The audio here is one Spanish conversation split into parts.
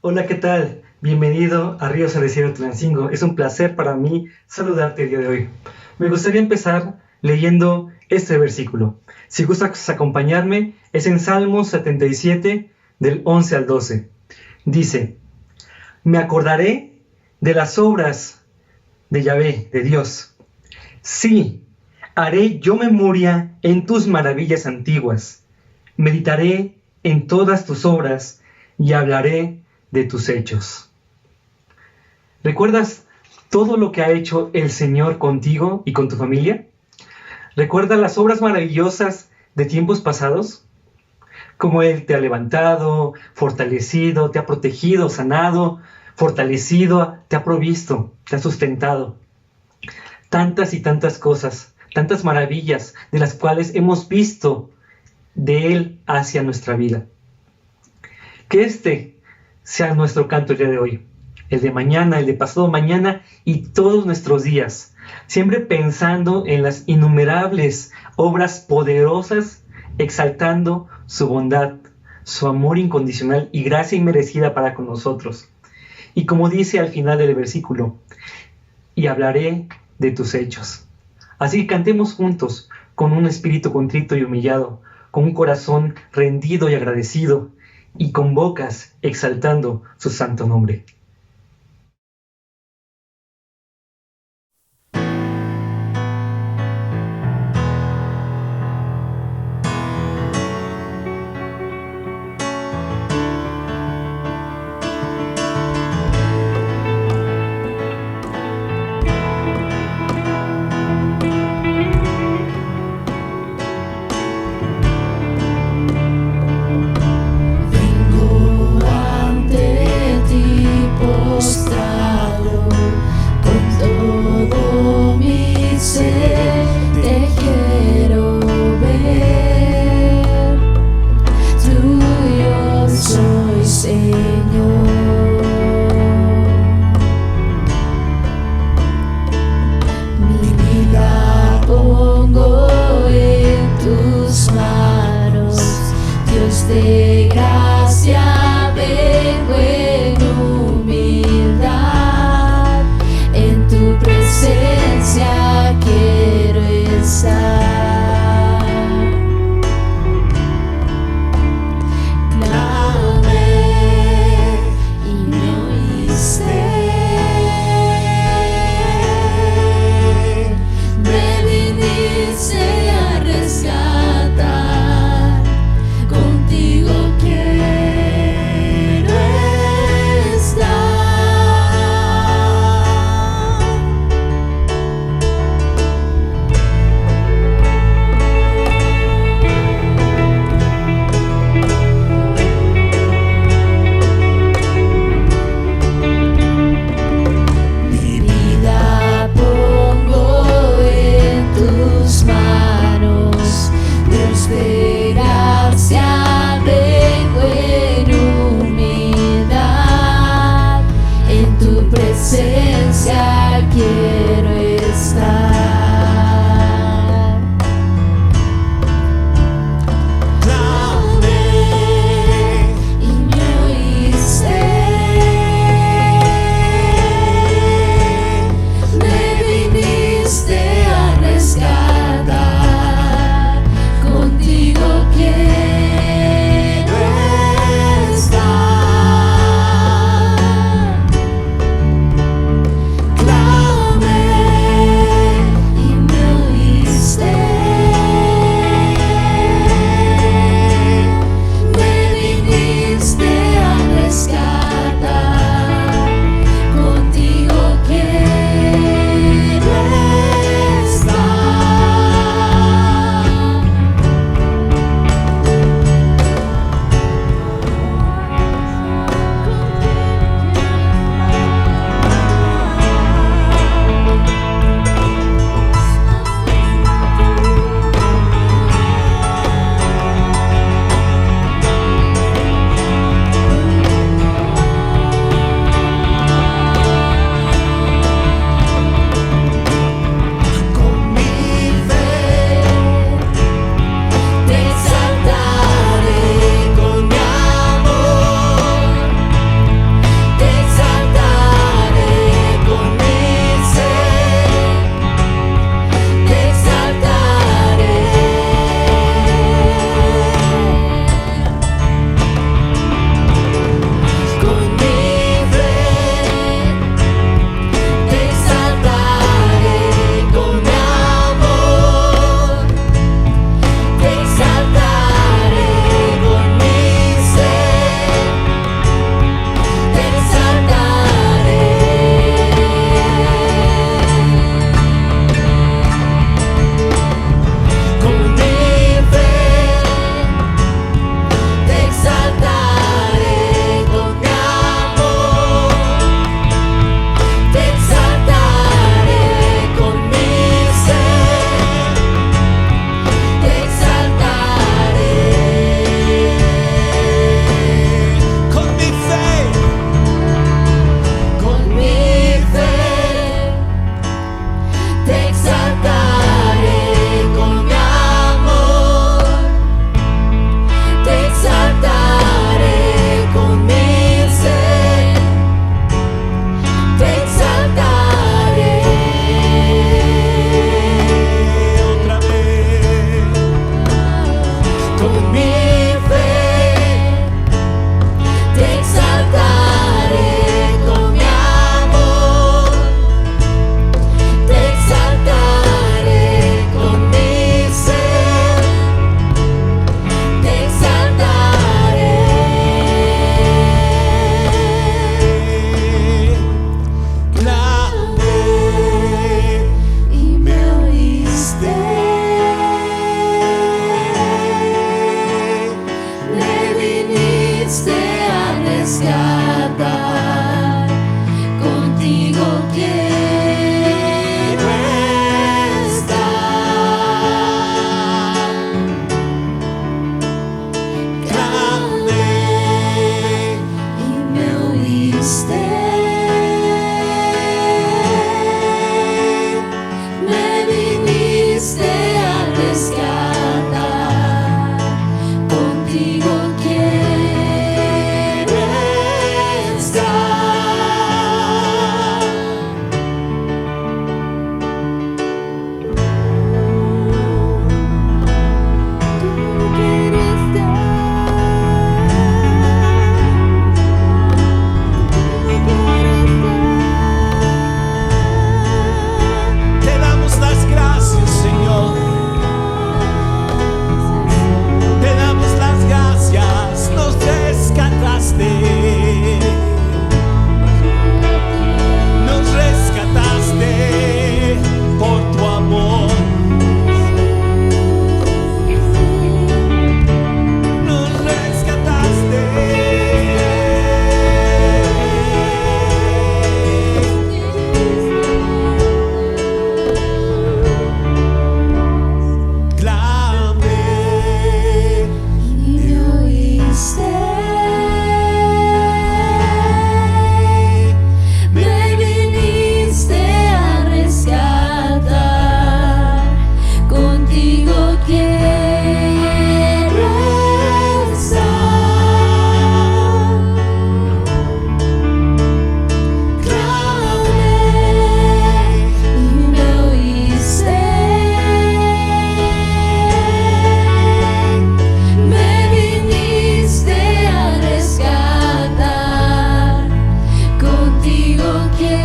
Hola, ¿qué tal? Bienvenido a Ríos Salesiano Tulancingo. Es un placer para mí saludarte el día de hoy. Me gustaría empezar leyendo este versículo. Si gustas acompañarme, es en Salmos 77, del 11 al 12. Dice: Me acordaré de las obras de Yahvé, de Dios. Sí, haré yo memoria en tus maravillas antiguas. Meditaré en todas tus obras y hablaré de tus hechos. ¿Recuerdas todo lo que ha hecho el Señor contigo y con tu familia? ¿Recuerdas las obras maravillosas de tiempos pasados? Cómo Él te ha levantado, fortalecido, te ha protegido, sanado, fortalecido, te ha provisto, te ha sustentado. Tantas y tantas cosas, tantas maravillas de las cuales hemos visto de Él hacia nuestra vida. Que este sea nuestro canto el día de hoy, el de mañana, el de pasado mañana y todos nuestros días, siempre pensando en las innumerables obras poderosas, exaltando su bondad, su amor incondicional y gracia inmerecida para con nosotros. Y como dice al final del versículo, y hablaré de tus hechos. Así que cantemos juntos, con un espíritu contrito y humillado, con un corazón rendido y agradecido, y con bocas exaltando su santo nombre. De gracia vengo en humildad, en tu presencia quiero estar. Clamé y me oíste, me viniste a rescatar. Contigo quiero viniste a rescatar, contigo quiero estar. Clamé y me oíste. Me viniste a rescatar, contigo quiero estar. Tú quieres Te damos las gracias, Señor. Te damos las gracias, nos rescataste. Nos rescataste por tu amor. Nos rescataste. Clamé Y me oíste. Me viniste a rescatar, contigo quiero estar. Clamé y me oíste. Me viniste a rescatar, contigo quiero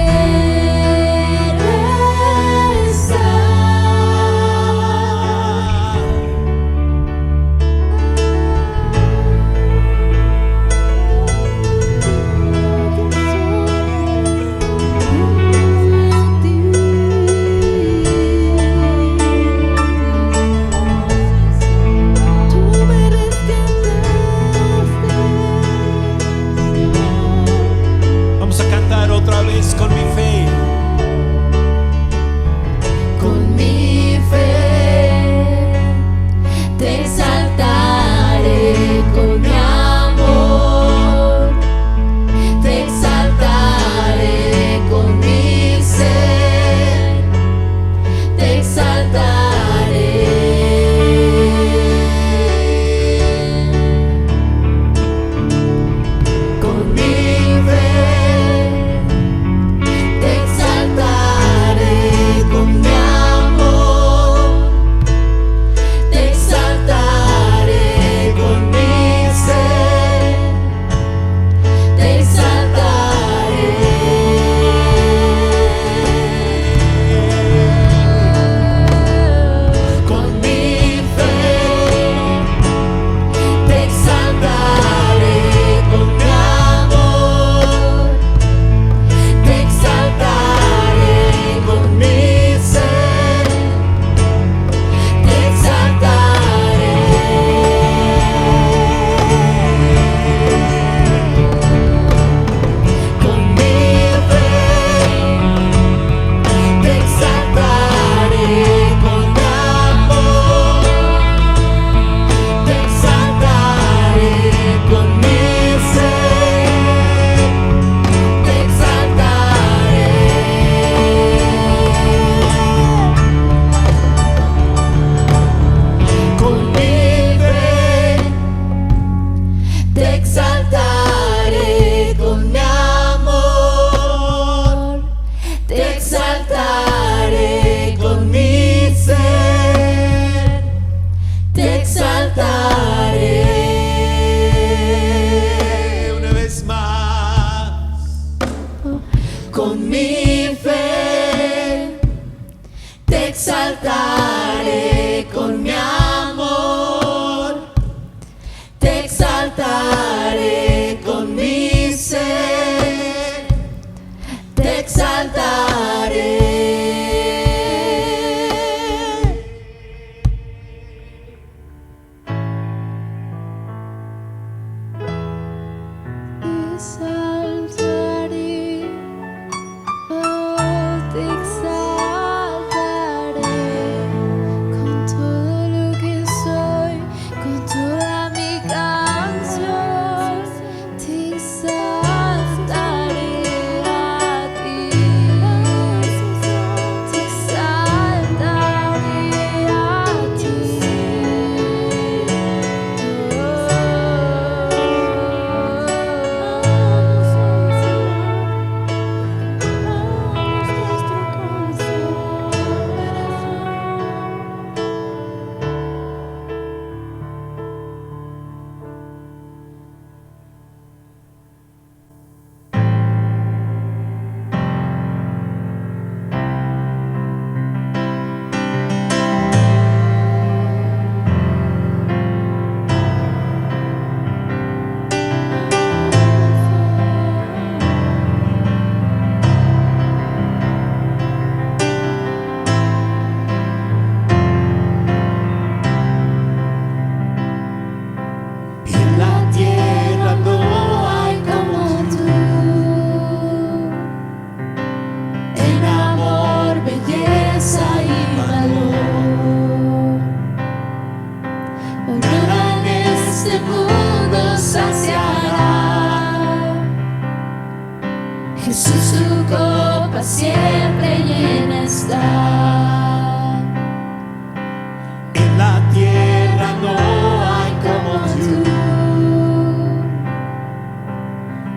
Vamos a cantar otra vez con mi fe. Con mi fe te exaltaré, con mi amor te exaltaré, con mi ser te exaltaré. Con mi fe te exaltaré, con mi amor te exaltaré, con mi ser te exaltaré. Con mi fe te exaltaré, con mi amor te exaltaré, con mi ser te exaltaré. Con mi fe te exaltaré, con mi amor te exaltaré, con mi ser te exaltaré. Con mi fe te exaltaré, con mi amor te exaltaré, con mi ser te exaltaré. Una vez más. Con mi fe te exaltaré, con mi amor te exaltaré, con mi ser te exaltaré. siempre llena está. En la tierra no hay como tú.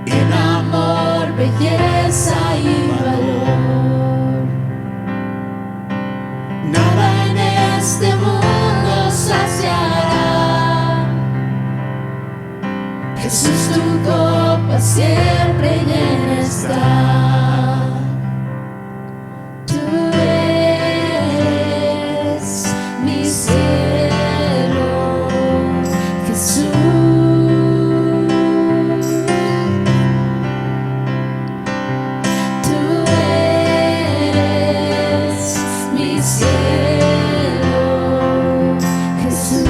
En amor, belleza y valor. Nada en este mundo saciará. Jesús, tu copa siempre llena está. Tú eres mi cielo, Jesús. Tú eres mi cielo, Jesús.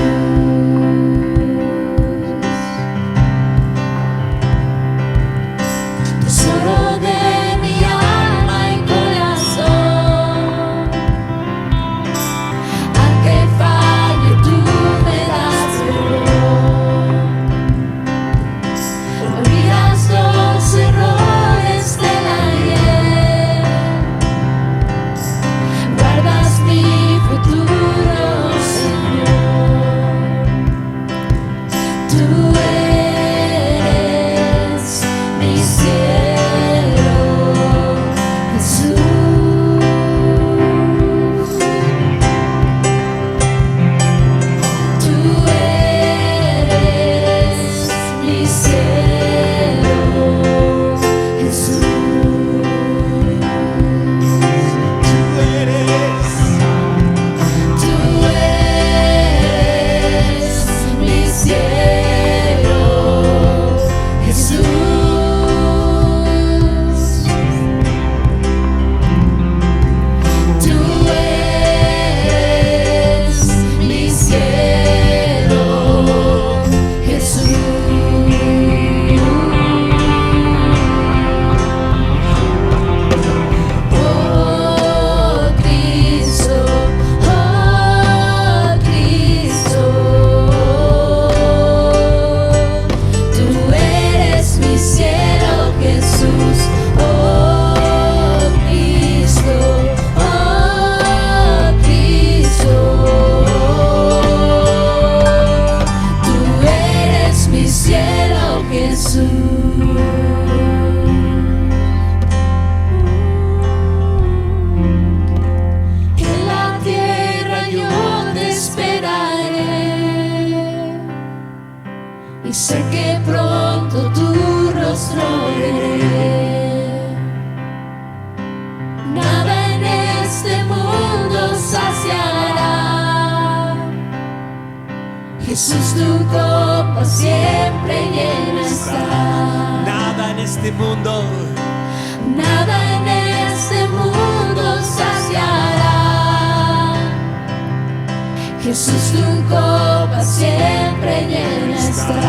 Tesoro de mi alma y corazón, aunque falle tú me das perdón. Olvidas los errores del ayer, guardas mi futuro, Señor. Tú eres mi cielo, Jesús. Tú eres mi cielo, Jesús. Tú eres Mi cielo, Jesús. Tú eres mi cielo, Jesús. Oh Cristo, tú eres mi cielo, Jesús. Oh Cristo, tú eres mi cielo, Jesús. En la tierra yo te esperaré y sé que pronto tu rostro veré. Nada en este mundo saciará. Jesús, tu copa siempre llena está. nada en este mundo. Nada en este mundo saciará. Jesús, tu copa siempre llena está.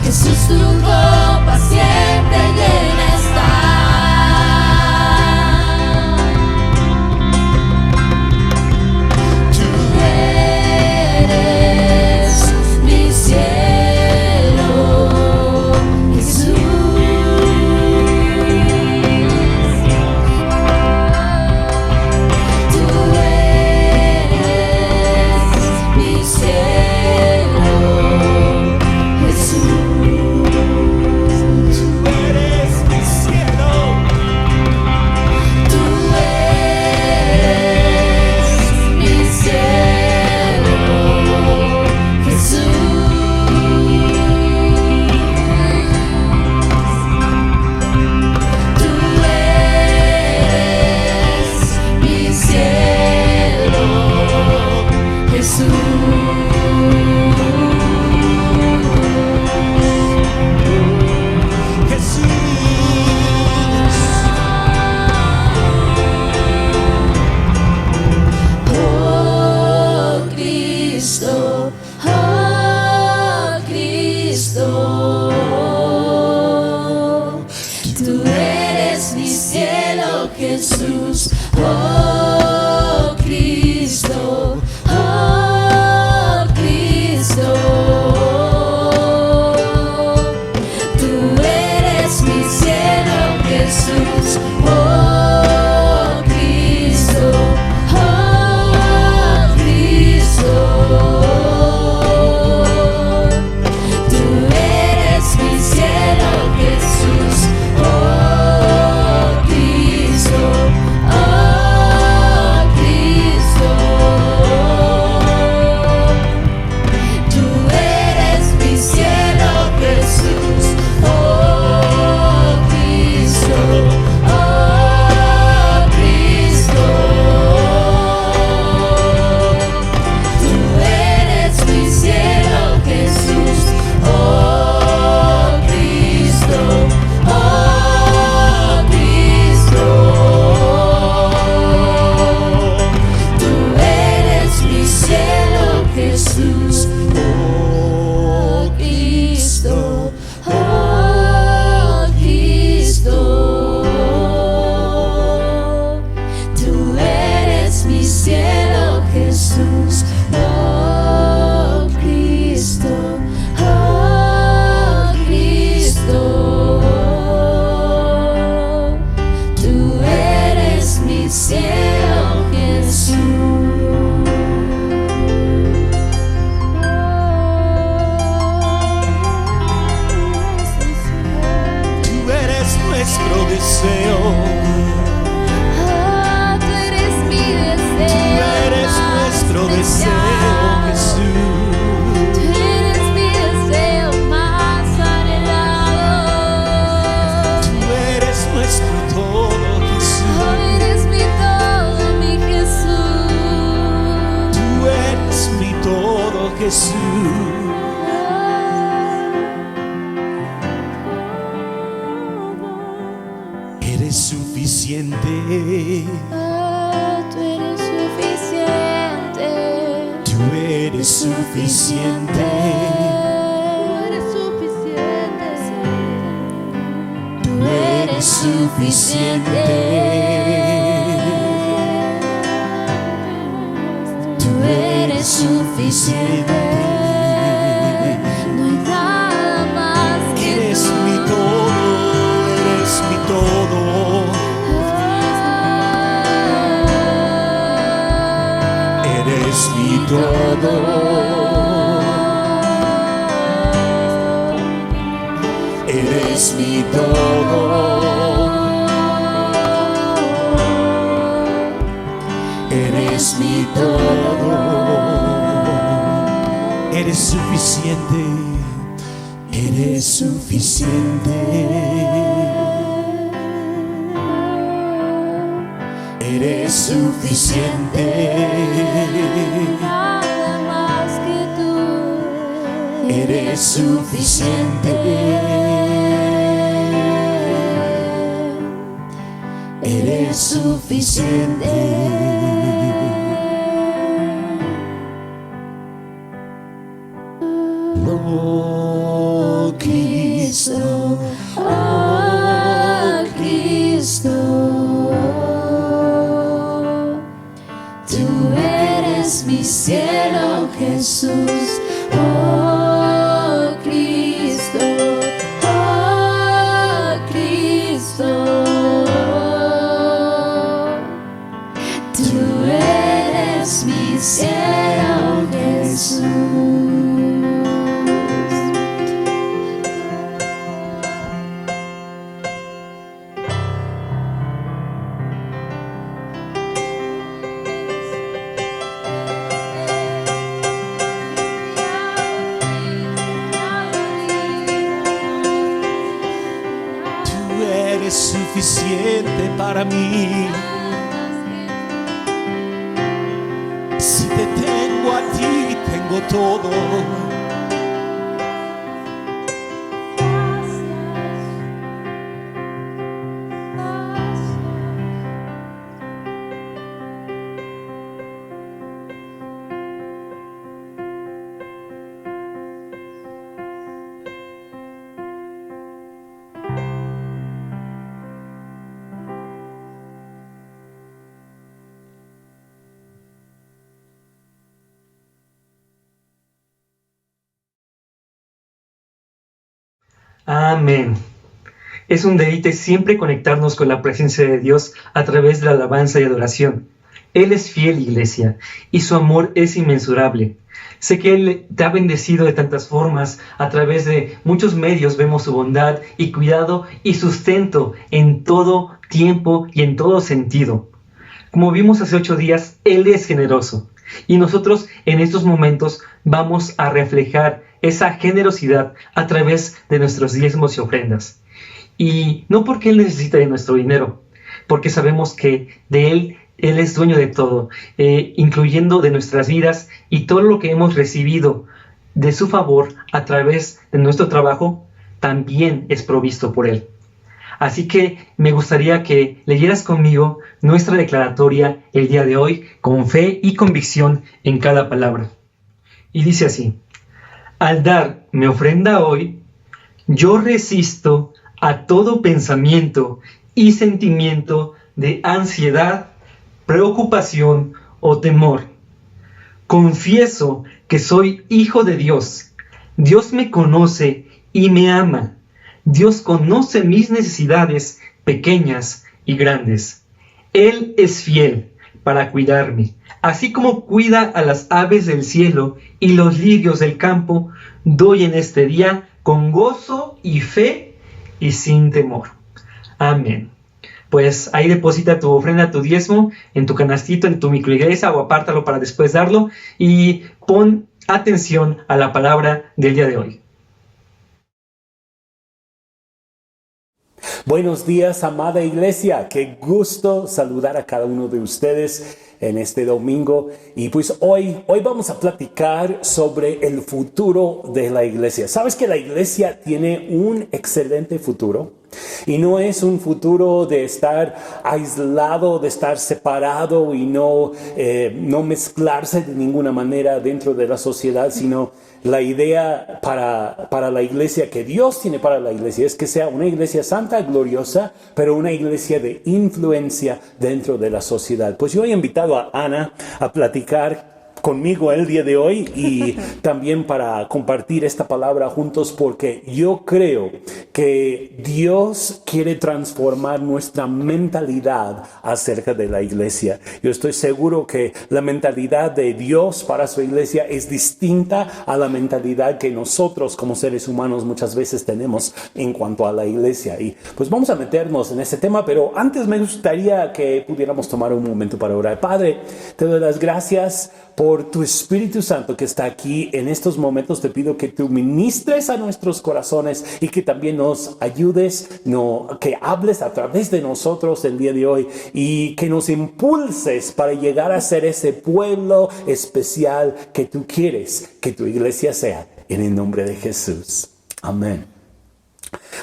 Jesús, tu copa siempre llena está. Tú eres mi cielo, Jesús. Tú eres mi cielo, Jesús. Tú eres mi cielo. Tú eres mi cielo, Jesús. Tú eres mi cielo, Jesús. Oh Cristo, tú eres mi cielo, Jesús. Oh Cristo, tú eres mi cielo, Jesús. Jesús. Eres suficiente. Tú eres suficiente. Tú eres suficiente. Tú eres suficiente. Tú eres suficiente. No hay nada más que Eres tú. mi todo, eres mi todo. Eres mi todo. Eres mi todo. Eres mi todo. Eres suficiente. Eres suficiente. Eres suficiente. Nada más que tú. Eres suficiente. Eres suficiente. Oh Cristo, Oh Cristo, tú eres mi cielo, Jesús. Oh Cristo, oh Cristo, tú eres mi cielo, Jesús. tú eres suficiente para mí. Si te tengo a ti, tengo todo. Amén. Es un deleite siempre conectarnos con la presencia de Dios a través de la alabanza y adoración. Él es fiel, iglesia, y su amor es inmensurable. Sé que Él te ha bendecido de tantas formas, a través de muchos medios vemos su bondad y cuidado y sustento en todo tiempo y en todo sentido. Como vimos hace 8 días, Él es generoso. Y nosotros en estos momentos vamos a reflejar esa generosidad a través de nuestros diezmos y ofrendas. Y no porque Él necesite de nuestro dinero, porque sabemos que de Él es dueño de todo, incluyendo de nuestras vidas y todo lo que hemos recibido de su favor a través de nuestro trabajo, también es provisto por Él. Así que me gustaría que leyeras conmigo nuestra declaratoria el día de hoy con fe y convicción en cada palabra. Y dice así: al dar mi ofrenda hoy, yo resisto a todo pensamiento y sentimiento de ansiedad, preocupación o temor. Confieso que soy hijo de Dios. Dios me conoce y me ama. Dios conoce mis necesidades pequeñas y grandes. Él es fiel para cuidarme. Así como cuida a las aves del cielo y los lirios del campo, doy en este día con gozo y fe y sin temor. Amén. Pues ahí deposita tu ofrenda, tu diezmo, en tu canastito, en tu microiglesia, o apártalo para después darlo, y pon atención a la palabra del día de hoy. Buenos días, amada iglesia. Qué gusto saludar a cada uno de ustedes en este domingo. Y pues hoy vamos a platicar sobre el futuro de la iglesia. ¿Sabes que la iglesia tiene un excelente futuro? Y no es un futuro de estar aislado, de estar separado y no mezclarse de ninguna manera dentro de la sociedad, sino la idea para la iglesia que Dios tiene para la iglesia es que sea una iglesia santa, gloriosa, pero una iglesia de influencia dentro de la sociedad. Pues yo he invitado a Ana a platicar conmigo el día de hoy y también para compartir esta palabra juntos, porque yo creo que Dios quiere transformar nuestra mentalidad acerca de la iglesia. Yo estoy seguro que la mentalidad de Dios para su iglesia es distinta a la mentalidad que nosotros como seres humanos muchas veces tenemos en cuanto a la iglesia. Y pues vamos a meternos en ese tema, pero antes me gustaría que pudiéramos tomar un momento para orar. Padre, te doy las gracias por tu Espíritu Santo que está aquí en estos momentos. Te pido que tú ministres a nuestros corazones y que también nos ayudes, que hables a través de nosotros el día de hoy y que nos impulses para llegar a ser ese pueblo especial que tú quieres que tu iglesia sea, en el nombre de Jesús. Amén.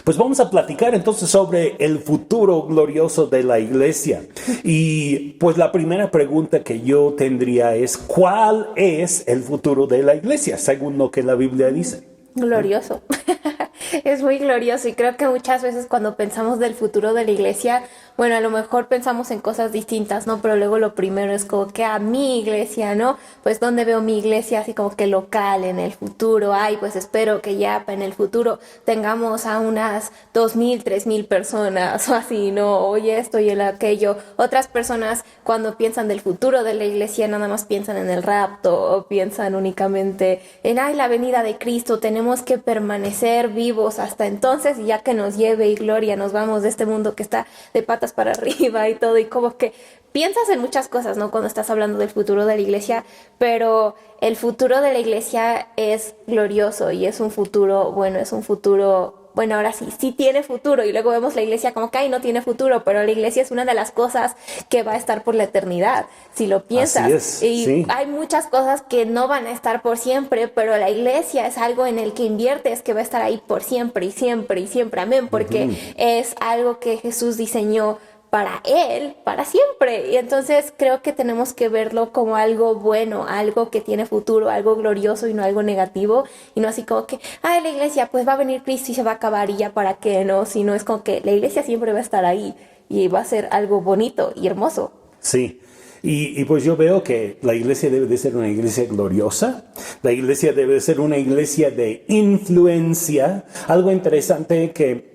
Pues vamos a platicar entonces sobre el futuro glorioso de la iglesia. Y pues la primera pregunta que yo tendría es, ¿cuál es el futuro de la iglesia según lo que la Biblia dice? Glorioso. Es muy glorioso y creo que muchas veces cuando pensamos del futuro de la iglesia, bueno, a lo mejor pensamos en cosas distintas, ¿no? Pero luego lo primero es como que a mi iglesia, ¿no? Pues ¿dónde veo mi iglesia así como que local en el futuro? Ay, pues espero que ya en el futuro tengamos a unas 2,000, 3,000 personas o así, ¿no? Oye esto y el aquello. Otras personas cuando piensan del futuro de la iglesia nada más piensan en el rapto o piensan únicamente en, ay, la venida de Cristo, tenemos que permanecer vivos hasta entonces y ya que nos lleve y gloria, nos vamos de este mundo que está de patas para arriba y todo, y como que piensas en muchas cosas, ¿no? Cuando estás hablando del futuro de la iglesia, pero el futuro de la iglesia es glorioso y es un futuro, bueno, ahora sí tiene futuro, y luego vemos la iglesia como que ay, no tiene futuro, pero la iglesia es una de las cosas que va a estar por la eternidad, si lo piensas. Así es, y sí. hay muchas cosas que no van a estar por siempre, pero la iglesia es algo en el que inviertes que va a estar ahí por siempre y siempre y siempre, amén, porque es algo que Jesús diseñó para Él, para siempre. Y entonces creo que tenemos que verlo como algo bueno, algo que tiene futuro, algo glorioso y no algo negativo. Y no así como que, ay, la iglesia, pues va a venir Cristo y se va a acabar y ya para qué, ¿no? Sino es como que la iglesia siempre va a estar ahí y va a ser algo bonito y hermoso. Sí. Y pues yo veo que la iglesia debe de ser una iglesia gloriosa. La iglesia debe de ser una iglesia de influencia. Algo interesante que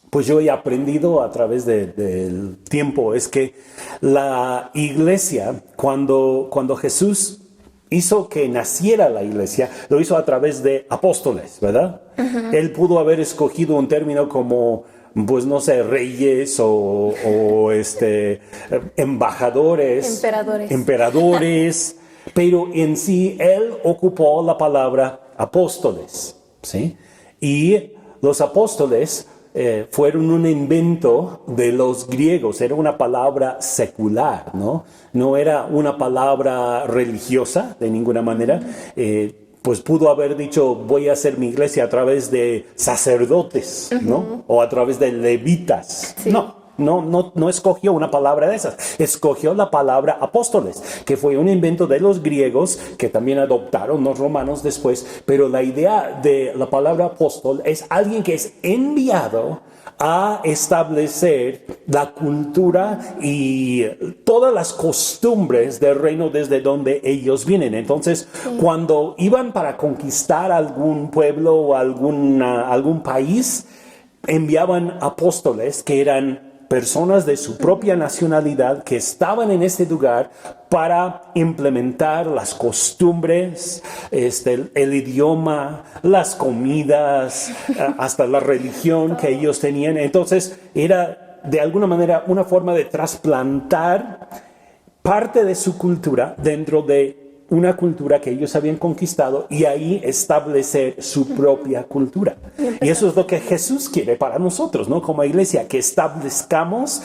pues yo he aprendido a través del tiempo es que la iglesia, cuando Jesús hizo que naciera la iglesia, lo hizo a través de apóstoles, ¿verdad? Uh-huh. Él pudo haber escogido un término como, pues no sé, reyes o embajadores, emperadores, pero en sí él ocupó la palabra apóstoles, ¿sí? Y los apóstoles fueron un invento de los griegos, era una palabra secular, ¿no? No era una palabra religiosa de ninguna manera. Pues pudo haber dicho, voy a hacer mi iglesia a través de sacerdotes, ¿no? O a través de levitas. Sí. No escogió una palabra de esas. Escogió la palabra apóstoles, que fue un invento de los griegos, que también adoptaron los romanos después. Pero la idea de la palabra apóstol es alguien que es enviado a establecer la cultura y todas las costumbres del reino desde donde ellos vienen. Entonces, cuando iban para conquistar algún pueblo o algún país, enviaban apóstoles que eran personas de su propia nacionalidad que estaban en este lugar para implementar las costumbres, el idioma, las comidas, hasta la religión que ellos tenían. Entonces era de alguna manera una forma de trasplantar parte de su cultura dentro de una cultura que ellos habían conquistado y ahí establecer su propia cultura. Y eso es lo que Jesús quiere para nosotros, ¿no? Como iglesia, que establezcamos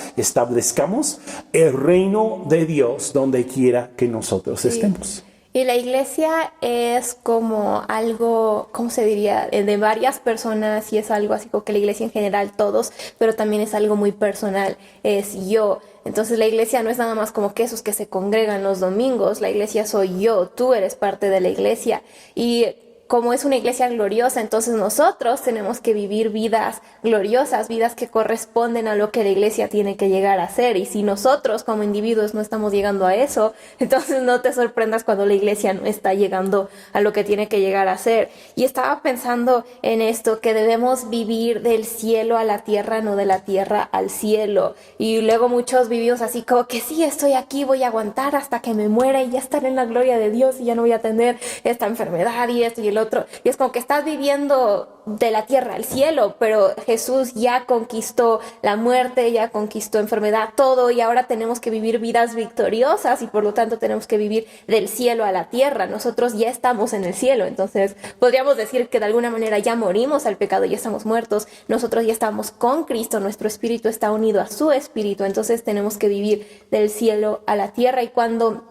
el reino de Dios donde quiera que nosotros estemos. Y la iglesia es como algo, ¿cómo se diría? De varias personas, y es algo así como que la iglesia en general, todos, pero también es algo muy personal, es yo. Entonces la iglesia no es nada más como que esos que se congregan los domingos, la iglesia soy yo, tú eres parte de la iglesia. Y como es una iglesia gloriosa, entonces nosotros tenemos que vivir vidas gloriosas, vidas que corresponden a lo que la iglesia tiene que llegar a ser. Y si nosotros como individuos no estamos llegando a eso, entonces no te sorprendas cuando la iglesia no está llegando a lo que tiene que llegar a ser. Y estaba pensando en esto, que debemos vivir del cielo a la tierra, no de la tierra al cielo. Y luego muchos vivimos así como que sí, estoy aquí, voy a aguantar hasta que me muera y ya estaré en la gloria de Dios y ya no voy a tener esta enfermedad y esto y el otro. Y es como que estás viviendo de la tierra al cielo, pero Jesús ya conquistó la muerte, ya conquistó enfermedad, todo, y ahora tenemos que vivir vidas victoriosas y por lo tanto tenemos que vivir del cielo a la tierra. Nosotros ya estamos en el cielo, entonces podríamos decir que de alguna manera ya morimos al pecado, ya estamos muertos, nosotros ya estamos con Cristo, nuestro espíritu está unido a su espíritu, entonces tenemos que vivir del cielo a la tierra. Y cuando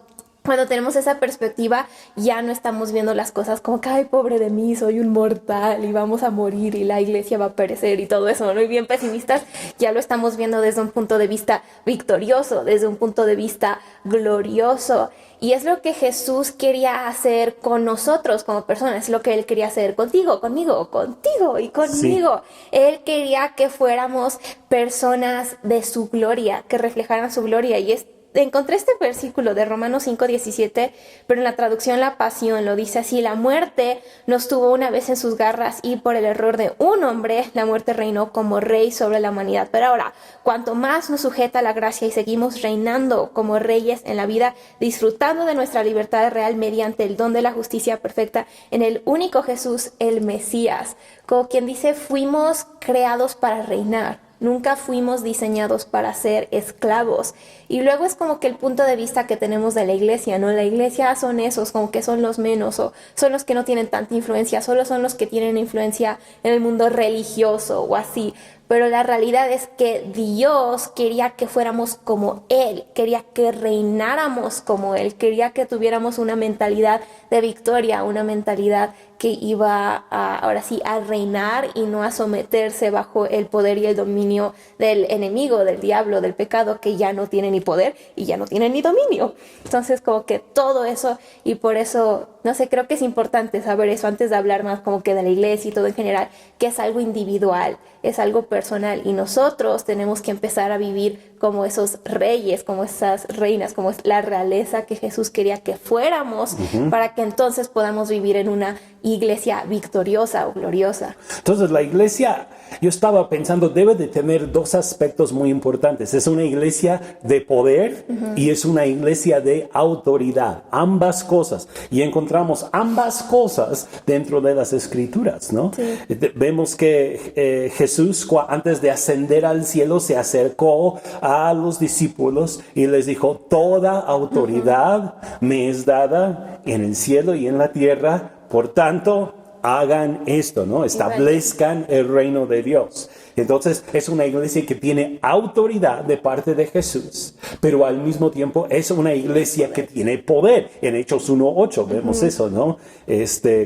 tenemos esa perspectiva, ya no estamos viendo las cosas como que, ay, pobre de mí, soy un mortal y vamos a morir y la iglesia va a perecer y todo eso, ¿no? Y bien pesimistas, ya lo estamos viendo desde un punto de vista victorioso, desde un punto de vista glorioso. Y es lo que Jesús quería hacer con nosotros como personas, es lo que Él quería hacer contigo, conmigo, contigo y conmigo. Sí. Él quería que fuéramos personas de su gloria, que reflejaran su gloria. Y encontré este versículo de Romanos 5:17, pero en la traducción La Pasión lo dice así: la muerte nos tuvo una vez en sus garras y por el error de un hombre, la muerte reinó como rey sobre la humanidad. Pero ahora, cuanto más nos sujeta la gracia y seguimos reinando como reyes en la vida, disfrutando de nuestra libertad real mediante el don de la justicia perfecta en el único Jesús, el Mesías. Como quien dice, fuimos creados para reinar. Nunca fuimos diseñados para ser esclavos. Y luego es como que el punto de vista que tenemos de la iglesia, ¿no? La iglesia son esos, como que son los menos, o son los que no tienen tanta influencia, solo son los que tienen influencia en el mundo religioso o así. Pero la realidad es que Dios quería que fuéramos como Él, quería que reináramos como Él, quería que tuviéramos una mentalidad de victoria, una mentalidad que iba ahora sí a reinar y no a someterse bajo el poder y el dominio del enemigo, del diablo, del pecado, que ya no tiene ni poder y ya no tiene ni dominio. Entonces como que todo eso, y por eso, no sé, creo que es importante saber eso antes de hablar más como que de la iglesia y todo en general, que es algo individual, es algo personal, y nosotros tenemos que empezar a vivir como esos reyes, como esas reinas, como es la realeza que Jesús quería que fuéramos, para que entonces podamos vivir en una iglesia victoriosa o gloriosa. Entonces la iglesia, yo estaba pensando, debe de tener dos aspectos muy importantes. Es una iglesia de poder y es una iglesia de autoridad. Ambas cosas. Y encontramos ambas cosas dentro de las Escrituras, ¿no? Sí. Vemos que Jesús, antes de ascender al cielo, se acercó a los discípulos y les dijo: toda autoridad me es dada en el cielo y en la tierra. Por tanto, hagan esto, ¿no? Establezcan el reino de Dios. Entonces, es una iglesia que tiene autoridad de parte de Jesús, pero al mismo tiempo es una iglesia que tiene poder. En Hechos 1:8 vemos eso, ¿no?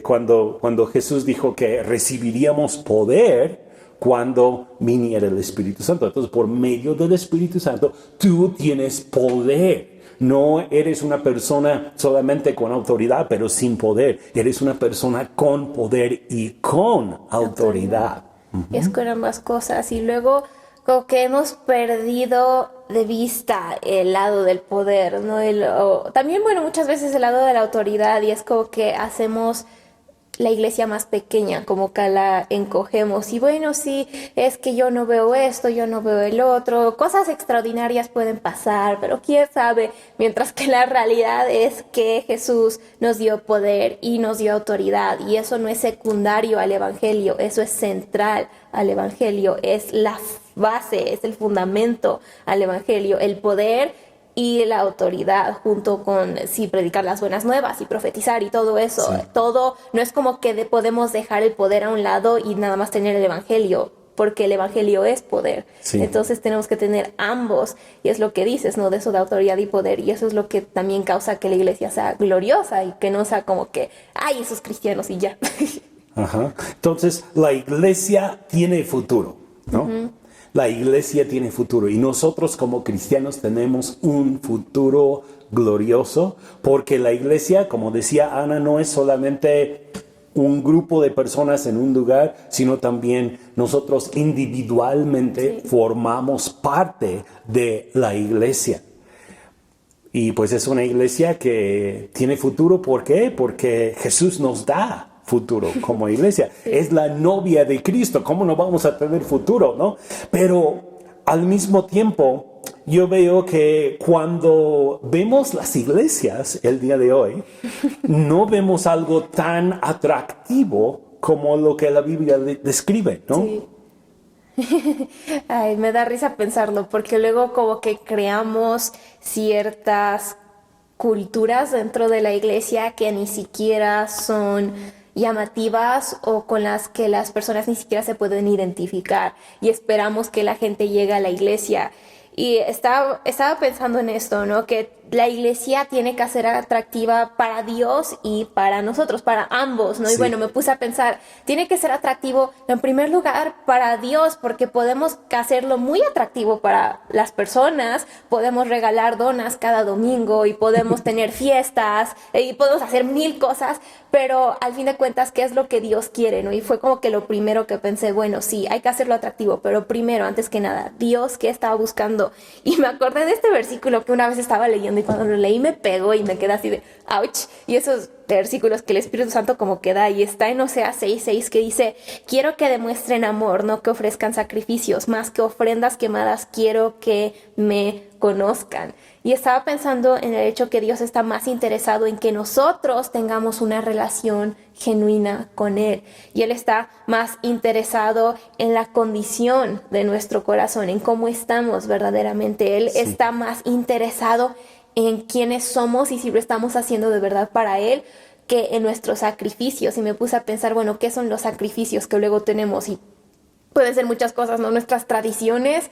Cuando Jesús dijo que recibiríamos poder cuando viniera el Espíritu Santo. Entonces, por medio del Espíritu Santo, tú tienes poder. No eres una persona solamente con autoridad, pero sin poder. Eres una persona con poder y con autoridad. Es con ambas cosas. Y luego, como que hemos perdido de vista el lado del poder, ¿no? También, bueno, muchas veces el lado de la autoridad, y es como que hacemos la iglesia más pequeña, como que la encogemos. Y bueno, sí, es que yo no veo esto, yo no veo el otro. Cosas extraordinarias pueden pasar, pero quién sabe. Mientras que la realidad es que Jesús nos dio poder y nos dio autoridad. Y eso no es secundario al evangelio, eso es central al evangelio. Es la base, es el fundamento al evangelio. El poder y la autoridad, junto con sí predicar las buenas nuevas y profetizar y todo eso. Sí. Todo no es como que podemos dejar el poder a un lado y nada más tener el evangelio, porque el evangelio es poder. Sí. Entonces tenemos que tener ambos, y es lo que dices, ¿no? De eso de autoridad y poder, y eso es lo que también causa que la iglesia sea gloriosa y que no sea como que, ay, esos cristianos y ya. Ajá. Entonces, la iglesia tiene futuro, ¿no? La iglesia tiene futuro y nosotros como cristianos tenemos un futuro glorioso porque la iglesia, como decía Ana, no es solamente un grupo de personas en un lugar, sino también nosotros individualmente formamos parte de la iglesia. Y pues es una iglesia que tiene futuro, ¿por qué? Porque Jesús nos da futuro como iglesia. Es la novia de Cristo, ¿cómo no vamos a tener futuro, no? Pero al mismo tiempo, yo veo que cuando vemos las iglesias el día de hoy, no vemos algo tan atractivo como lo que la Biblia describe, ¿no? Sí. Ay, me da risa pensarlo, porque luego como que creamos ciertas culturas dentro de la iglesia que ni siquiera son llamativas o con las que las personas ni siquiera se pueden identificar, y esperamos que la gente llegue a la iglesia. Y estaba pensando en esto, ¿no? Que la iglesia tiene que ser atractiva para Dios y para nosotros, para ambos, ¿no? Sí. Y bueno, me puse a pensar, tiene que ser atractivo en primer lugar para Dios, porque podemos hacerlo muy atractivo para las personas, podemos regalar donas cada domingo y podemos tener fiestas y podemos hacer 1000 cosas, pero al fin de cuentas, ¿qué es lo que Dios quiere, no? Y fue como que lo primero que pensé, bueno, sí, hay que hacerlo atractivo, pero primero, antes que nada, Dios, ¿qué estaba buscando? Y me acordé de este versículo que una vez estaba leyendo y cuando lo leí me pegó y me quedé así de ouch. Y esos versículos que el Espíritu Santo como que da, y está en Oseas 6:6 que dice: quiero que demuestren amor, no que ofrezcan sacrificios, más que ofrendas quemadas, quiero que me conozcan. Y estaba pensando en el hecho que Dios está más interesado en que nosotros tengamos una relación genuina con Él. Y Él está más interesado en la condición de nuestro corazón, en cómo estamos verdaderamente. Él está más interesado en quiénes somos y si lo estamos haciendo de verdad para Él, que en nuestros sacrificios. Y me puse a pensar, bueno, ¿qué son los sacrificios que luego tenemos? Y pueden ser muchas cosas, ¿no? Nuestras tradiciones,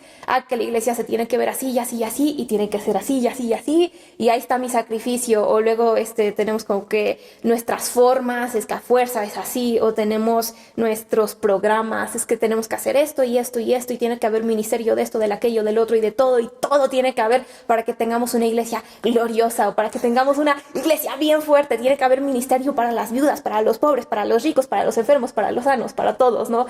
que la iglesia se tiene que ver así y así y así, y tiene que ser así y así y así, y ahí está mi sacrificio. O luego tenemos como que nuestras formas, es que a fuerza es así, o tenemos nuestros programas, es que tenemos que hacer esto y esto y esto, y tiene que haber ministerio de esto, de aquello, del otro y de todo, y todo tiene que haber para que tengamos una iglesia gloriosa, o para que tengamos una iglesia bien fuerte. Tiene que haber ministerio para las viudas, para los pobres, para los ricos, para los enfermos, para los sanos, para todos, ¿no?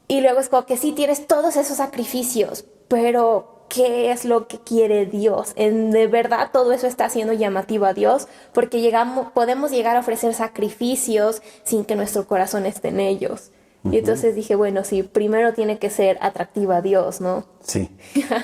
Y luego es como que sí, tienes todos esos sacrificios, pero ¿qué es lo que quiere Dios? De verdad todo eso está siendo llamativo a Dios, porque podemos llegar a ofrecer sacrificios sin que nuestro corazón esté en ellos. Y entonces dije, bueno, sí, primero tiene que ser atractiva a Dios, ¿no? Sí.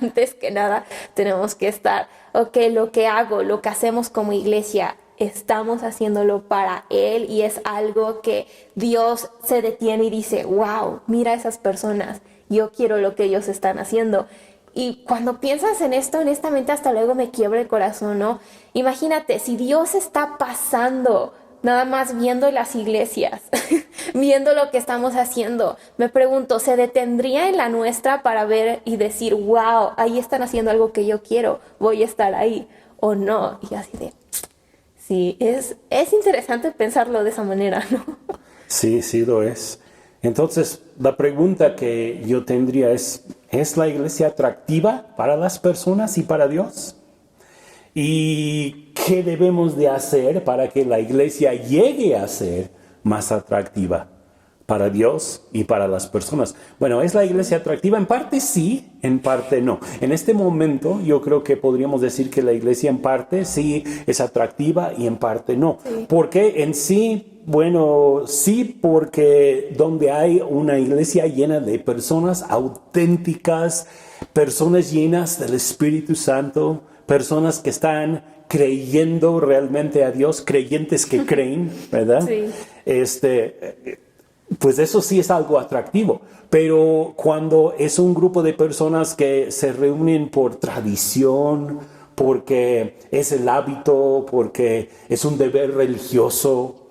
Antes que nada tenemos que estar, ok, lo que hago, lo que hacemos como iglesia, estamos haciéndolo para Él, y es algo que Dios se detiene y dice, wow, mira a esas personas, yo quiero lo que ellos están haciendo. Y cuando piensas en esto, honestamente hasta luego me quiebra el corazón, ¿no? Imagínate, si Dios está pasando nada más viendo las iglesias, viendo lo que estamos haciendo, me pregunto, ¿se detendría en la nuestra para ver y decir, wow, ahí están haciendo algo que yo quiero, voy a estar ahí, o no? Y así de... Sí, es interesante pensarlo de esa manera, ¿no? Sí, sí lo es. Entonces, la pregunta que yo tendría ¿es la iglesia atractiva para las personas y para Dios? ¿Y qué debemos de hacer para que la iglesia llegue a ser más atractiva para Dios y para las personas? Bueno, ¿es la iglesia atractiva? En parte sí, en parte no. En este momento yo creo que podríamos decir que la iglesia en parte sí es atractiva y en parte no. Sí. Porque en sí, bueno, sí, porque donde hay una iglesia llena de personas auténticas, personas llenas del Espíritu Santo, personas que están creyendo realmente a Dios, creyentes que creen, ¿verdad? Sí. Pues eso sí es algo atractivo, pero cuando es un grupo de personas que se reúnen por tradición, porque es el hábito, porque es un deber religioso.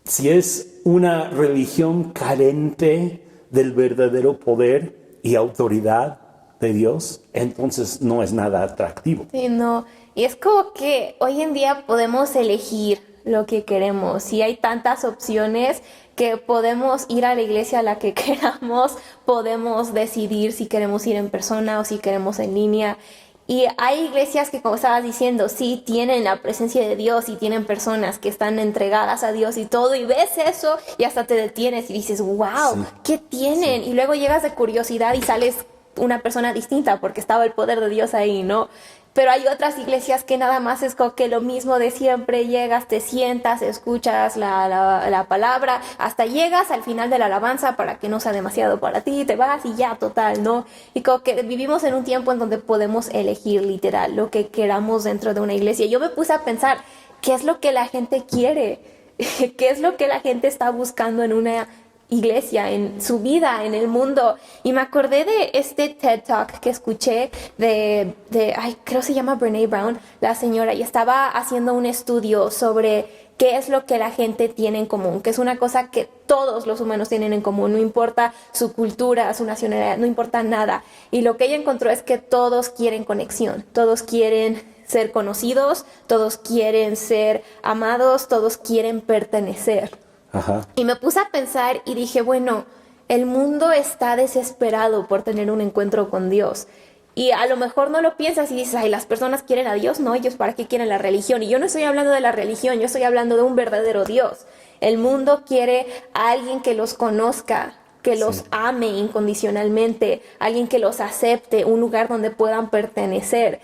Si es una religión carente del verdadero poder y autoridad de Dios, entonces no es nada atractivo. Sí, no. Y es como que hoy en día podemos elegir lo que queremos. Y hay tantas opciones que podemos ir a la iglesia a la que queramos, podemos decidir si queremos ir en persona o si queremos en línea. Y hay iglesias que, como estabas diciendo, sí tienen la presencia de Dios y tienen personas que están entregadas a Dios y todo, y ves eso y hasta te detienes y dices, wow, Sí. ¿qué tienen? Sí. Y luego llegas de curiosidad y sales una persona distinta porque estaba el poder de Dios ahí, ¿no? Pero hay otras iglesias que nada más es como que lo mismo de siempre, llegas, te sientas, escuchas la palabra, hasta llegas al final de la alabanza para que no sea demasiado para ti, te vas y ya, total, ¿no? Y como que vivimos en un tiempo en donde podemos elegir literal lo que queramos dentro de una iglesia. Yo me puse a pensar, ¿qué es lo que la gente quiere? ¿Qué es lo que la gente está buscando en una iglesia, en su vida, en el mundo? Y me acordé de este TED Talk que escuché creo se llama Brené Brown, la señora, y estaba haciendo un estudio sobre qué es lo que la gente tiene en común, que es una cosa que todos los humanos tienen en común, no importa su cultura, su nacionalidad, no importa nada. Y lo que ella encontró es que todos quieren conexión, todos quieren ser conocidos, todos quieren ser amados, todos quieren pertenecer. Ajá. Y me puse a pensar y dije, bueno, el mundo está desesperado por tener un encuentro con Dios. Y a lo mejor no lo piensas y dices, ay, las personas quieren a Dios, no, ellos para qué quieren la religión. Y yo no estoy hablando de la religión, yo estoy hablando de un verdadero Dios. El mundo quiere a alguien que los conozca, que los ame incondicionalmente, alguien que los acepte, un lugar donde puedan pertenecer.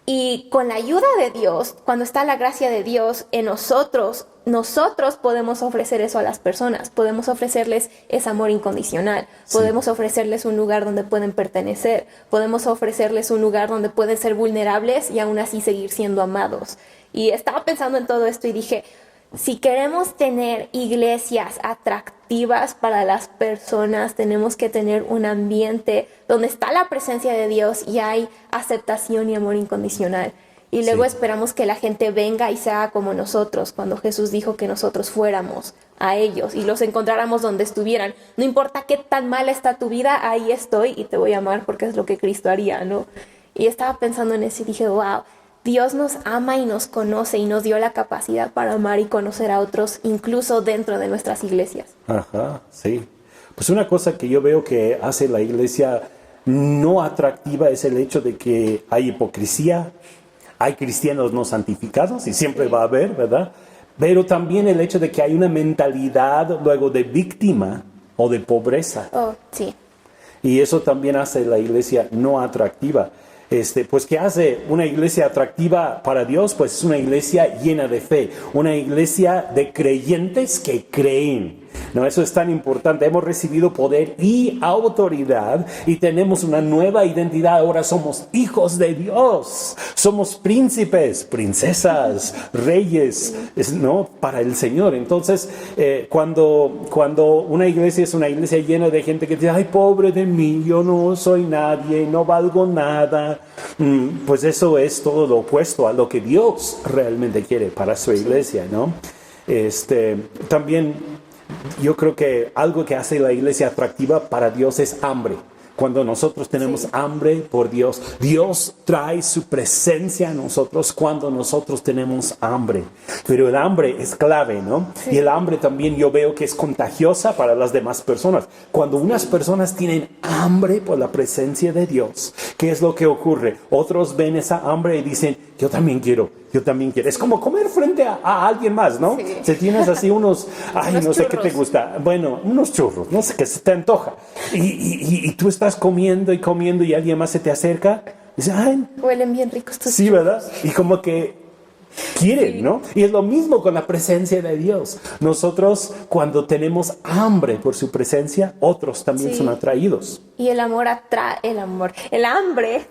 Y con la ayuda de Dios, cuando está la gracia de Dios en nosotros podemos ofrecer eso a las personas, podemos ofrecerles ese amor incondicional, podemos ofrecerles un lugar donde pueden pertenecer, podemos ofrecerles un lugar donde pueden ser vulnerables y aún así seguir siendo amados. Y estaba pensando en todo esto y dije, si queremos tener iglesias atractivas para las personas, tenemos que tener un ambiente donde está la presencia de Dios y hay aceptación y amor incondicional. Y luego esperamos que la gente venga y sea como nosotros, cuando Jesús dijo que nosotros fuéramos a ellos y los encontráramos donde estuvieran. No importa qué tan mala está tu vida, ahí estoy y te voy a amar porque es lo que Cristo haría, ¿no? Y estaba pensando en eso y dije, wow, Dios nos ama y nos conoce y nos dio la capacidad para amar y conocer a otros, incluso dentro de nuestras iglesias. Ajá, sí. Pues una cosa que yo veo que hace la iglesia no atractiva es el hecho de que hay hipocresía, hay cristianos no santificados y siempre va a haber, ¿verdad? Pero también el hecho de que hay una mentalidad luego de víctima o de pobreza. Oh, sí. Y eso también hace la iglesia no atractiva. Pues ¿qué hace una iglesia atractiva para Dios? Pues es una iglesia llena de fe, una iglesia de creyentes que creen. No, eso es tan importante. Hemos recibido poder y autoridad y tenemos una nueva identidad. Ahora somos hijos de Dios. Somos príncipes, princesas, reyes, ¿no? Para el Señor. Entonces, cuando una iglesia es una iglesia llena de gente que dice, ay, pobre de mí, yo no soy nadie, no valgo nada, pues eso es todo lo opuesto a lo que Dios realmente quiere para su iglesia, ¿no? También yo creo que algo que hace la iglesia atractiva para Dios es hambre. Cuando nosotros tenemos hambre por Dios, Dios trae su presencia a nosotros cuando nosotros tenemos hambre. Pero el hambre es clave, ¿no? Sí. Y el hambre también yo veo que es contagiosa para las demás personas. Cuando unas personas tienen hambre por la presencia de Dios, ¿qué es lo que ocurre? Otros ven esa hambre y dicen, yo también quiero. Es como comer frente a alguien más, ¿no? Sí. Si tienes así unos, ay, unos no sé churros. Qué te gusta. Bueno, unos churros, no sé qué se te antoja. Y tú estás comiendo y alguien más se te acerca. Y dice, ay. Huelen bien ricos estos sí, churros. ¿verdad? Y como que quieren, sí. ¿No? Y es lo mismo con la presencia de Dios. Nosotros, cuando tenemos hambre por su presencia, otros también son atraídos. Y el amor atrae, el hambre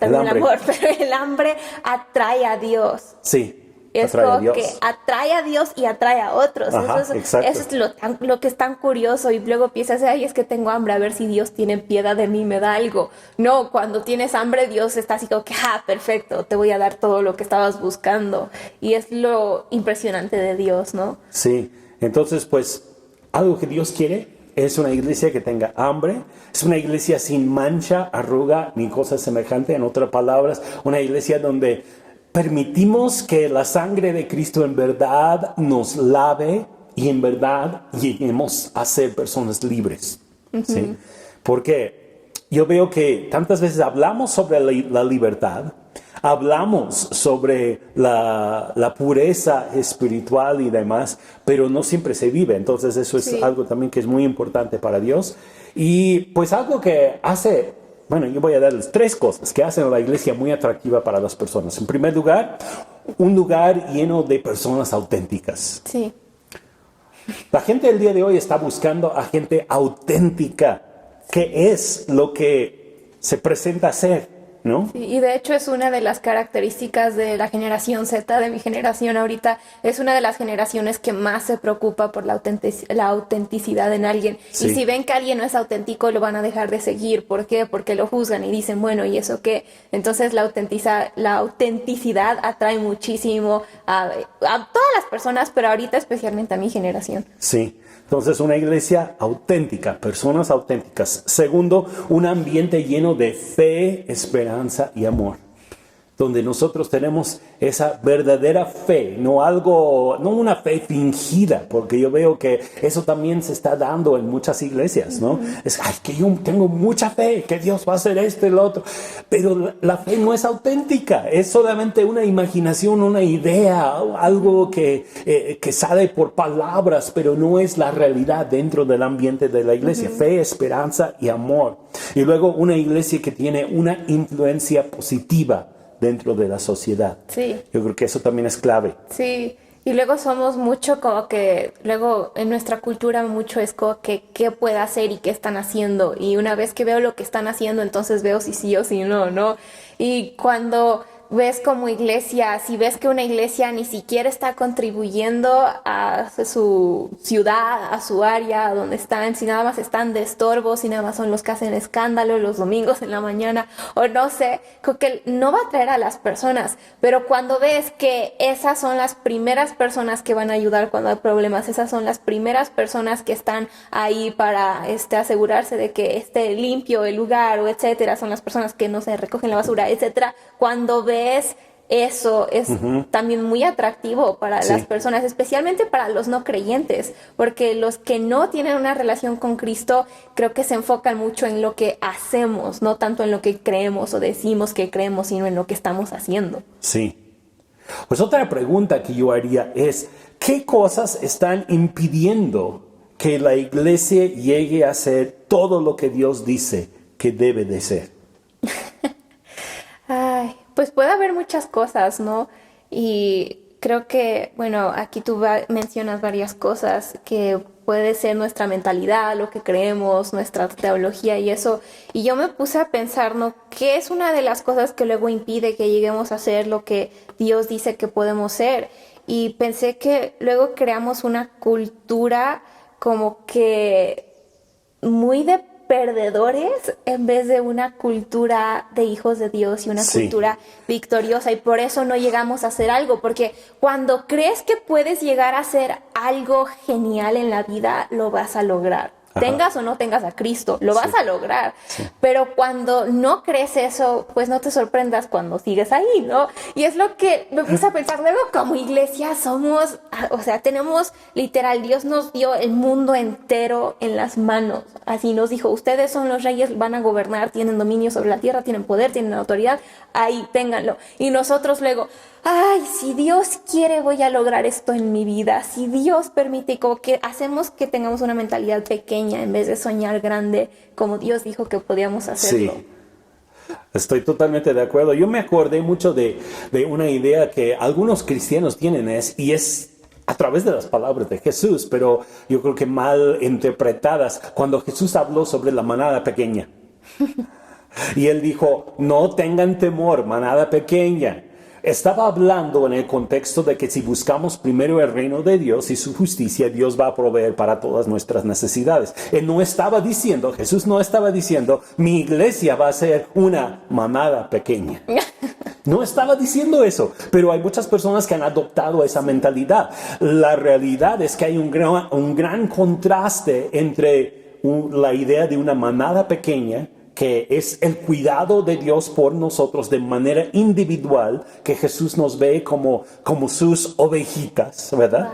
atrae a Dios. Sí. Es Atrae a como Dios. que atrae a Dios y atrae a otros. Ajá, exacto. Eso es lo que es tan curioso. Y luego piensas, ay, es que tengo hambre, a ver si Dios tiene piedad de mí, me da algo. No, cuando tienes hambre, Dios está así como que, perfecto, te voy a dar todo lo que estabas buscando. Y es lo impresionante de Dios, ¿no? Sí, entonces pues algo que Dios quiere es una iglesia que tenga hambre, es una iglesia sin mancha, arruga ni cosa semejante, en otras palabras, una iglesia donde permitimos que la sangre de Cristo en verdad nos lave y en verdad lleguemos a ser personas libres. ¿Sí? Porque yo veo que tantas veces hablamos sobre la libertad, hablamos sobre la pureza espiritual y demás, pero no siempre se vive. Entonces eso es algo también que es muy importante para Dios. Y pues algo que hace, bueno, yo voy a darles 3 cosas que hacen a la iglesia muy atractiva para las personas. En primer lugar, un lugar lleno de personas auténticas. Sí. La gente del día de hoy está buscando a gente auténtica, que es lo que se presenta a ser, ¿no? Sí, y de hecho es una de las características de la generación Z, de mi generación ahorita, es una de las generaciones que más se preocupa por la autenticidad en alguien. Sí. Y si ven que alguien no es auténtico, lo van a dejar de seguir. ¿Por qué? Porque lo juzgan y dicen, bueno, ¿y eso qué? Entonces la autenticidad atrae muchísimo a todas las personas, pero ahorita especialmente a mi generación. Sí. Entonces, una iglesia auténtica, personas auténticas. Segundo, un ambiente lleno de fe, esperanza y amor, donde nosotros tenemos esa verdadera fe, no una fe fingida, porque yo veo que eso también se está dando en muchas iglesias, ¿no? Es que yo tengo mucha fe, que Dios va a hacer esto y lo otro, pero la fe no es auténtica, es solamente una imaginación, una idea, algo que sale por palabras, pero no es la realidad dentro del ambiente de la iglesia. Fe, esperanza y amor. Y luego una iglesia que tiene una influencia positiva dentro de la sociedad. Sí. Yo creo que eso también es clave. Sí, y luego somos mucho como que, luego en nuestra cultura mucho es como que qué puede hacer y qué están haciendo. Y una vez que veo lo que están haciendo, entonces veo si sí o si no, ¿no? Y cuando ves como iglesia, si ves que una iglesia ni siquiera está contribuyendo a su ciudad, a su área donde están, si nada más están de estorbo, si nada más son los que hacen escándalo los domingos en la mañana, o no sé, como que no va a atraer a las personas. Pero cuando ves que esas son las primeras personas que van a ayudar cuando hay problemas, esas son las primeras personas que están ahí para asegurarse de que esté limpio el lugar, o etcétera, son las personas que no se recogen la basura, etcétera. Cuando ves eso es también muy atractivo para las personas, especialmente para los no creyentes, porque los que no tienen una relación con Cristo creo que se enfocan mucho en lo que hacemos, no tanto en lo que creemos o decimos que creemos, sino en lo que estamos haciendo. Sí. Pues otra pregunta que yo haría es, ¿qué cosas están impidiendo que la iglesia llegue a ser todo lo que Dios dice que debe de ser? Ay, pues puede haber muchas cosas, ¿no? Y creo que, bueno, aquí tú mencionas varias cosas que puede ser nuestra mentalidad, lo que creemos, nuestra teología y eso. Y yo me puse a pensar, ¿no? ¿Qué es una de las cosas que luego impide que lleguemos a ser lo que Dios dice que podemos ser? Y pensé que luego creamos una cultura como que muy de perdedores en vez de una cultura de hijos de Dios y una cultura victoriosa, y por eso no llegamos a hacer algo, porque cuando crees que puedes llegar a hacer algo genial en la vida, lo vas a lograr. Tengas o no tengas a Cristo, lo vas a lograr. Pero cuando no crees eso, pues no te sorprendas cuando sigues ahí, ¿no? Y es lo que me puse a pensar. Luego, como iglesia somos, o sea, tenemos literal, Dios nos dio el mundo entero en las manos. Así nos dijo, ustedes son los reyes, van a gobernar, tienen dominio sobre la tierra, tienen poder, tienen autoridad, ahí, ténganlo. Y nosotros luego, ay, si Dios quiere voy a lograr esto en mi vida, si Dios permite, y como que hacemos que tengamos una mentalidad pequeña en vez de soñar grande, como Dios dijo que podíamos hacerlo. Sí, estoy totalmente de acuerdo. Yo me acordé mucho de una idea que algunos cristianos tienen, y es a través de las palabras de Jesús, pero yo creo que mal interpretadas, cuando Jesús habló sobre la manada pequeña. Y él dijo, no tengan temor, manada pequeña. estaba hablando en el contexto de que si buscamos primero el reino de Dios y su justicia, Dios va a proveer para todas nuestras necesidades. Jesús no estaba diciendo, mi iglesia va a ser una manada pequeña. No estaba diciendo eso, pero hay muchas personas que han adoptado esa mentalidad. La realidad es que hay un gran contraste entre la idea de una manada pequeña, que es el cuidado de Dios por nosotros de manera individual, que Jesús nos ve como sus ovejitas, ¿verdad?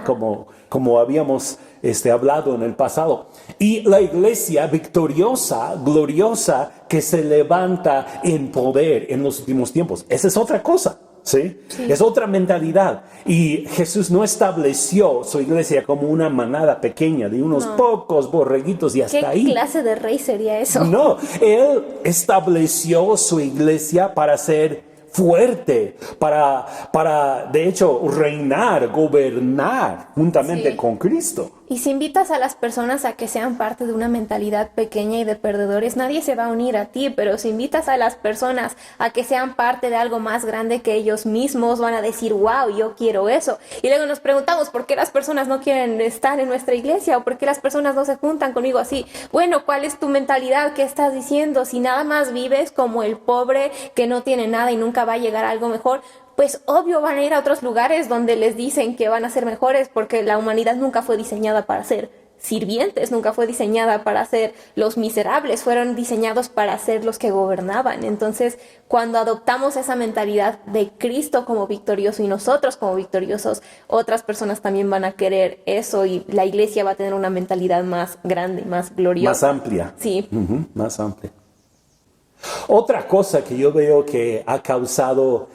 Como habíamos hablado en el pasado. Y la iglesia victoriosa, gloriosa, que se levanta en poder en los últimos tiempos. Esa es otra cosa. ¿Sí? Es otra mentalidad. Y Jesús no estableció su iglesia como una manada pequeña de unos pocos borreguitos y hasta ahí. ¿Qué clase de rey sería eso? No, Él estableció su iglesia para ser fuerte, para de hecho reinar, gobernar juntamente con Cristo. Y si invitas a las personas a que sean parte de una mentalidad pequeña y de perdedores, nadie se va a unir a ti, pero si invitas a las personas a que sean parte de algo más grande que ellos mismos, van a decir, wow, yo quiero eso. Y luego nos preguntamos, ¿por qué las personas no quieren estar en nuestra iglesia? ¿O por qué las personas no se juntan conmigo así? Bueno, ¿cuál es tu mentalidad? ¿Qué estás diciendo? Si nada más vives como el pobre que no tiene nada y nunca va a llegar a algo mejor, pues obvio van a ir a otros lugares donde les dicen que van a ser mejores, porque la humanidad nunca fue diseñada para ser sirvientes, nunca fue diseñada para ser los miserables, fueron diseñados para ser los que gobernaban. Entonces, cuando adoptamos esa mentalidad de Cristo como victorioso y nosotros como victoriosos, otras personas también van a querer eso y la iglesia va a tener una mentalidad más grande, más gloriosa. Más amplia. Sí. Más amplia. Otra cosa que yo veo que ha causado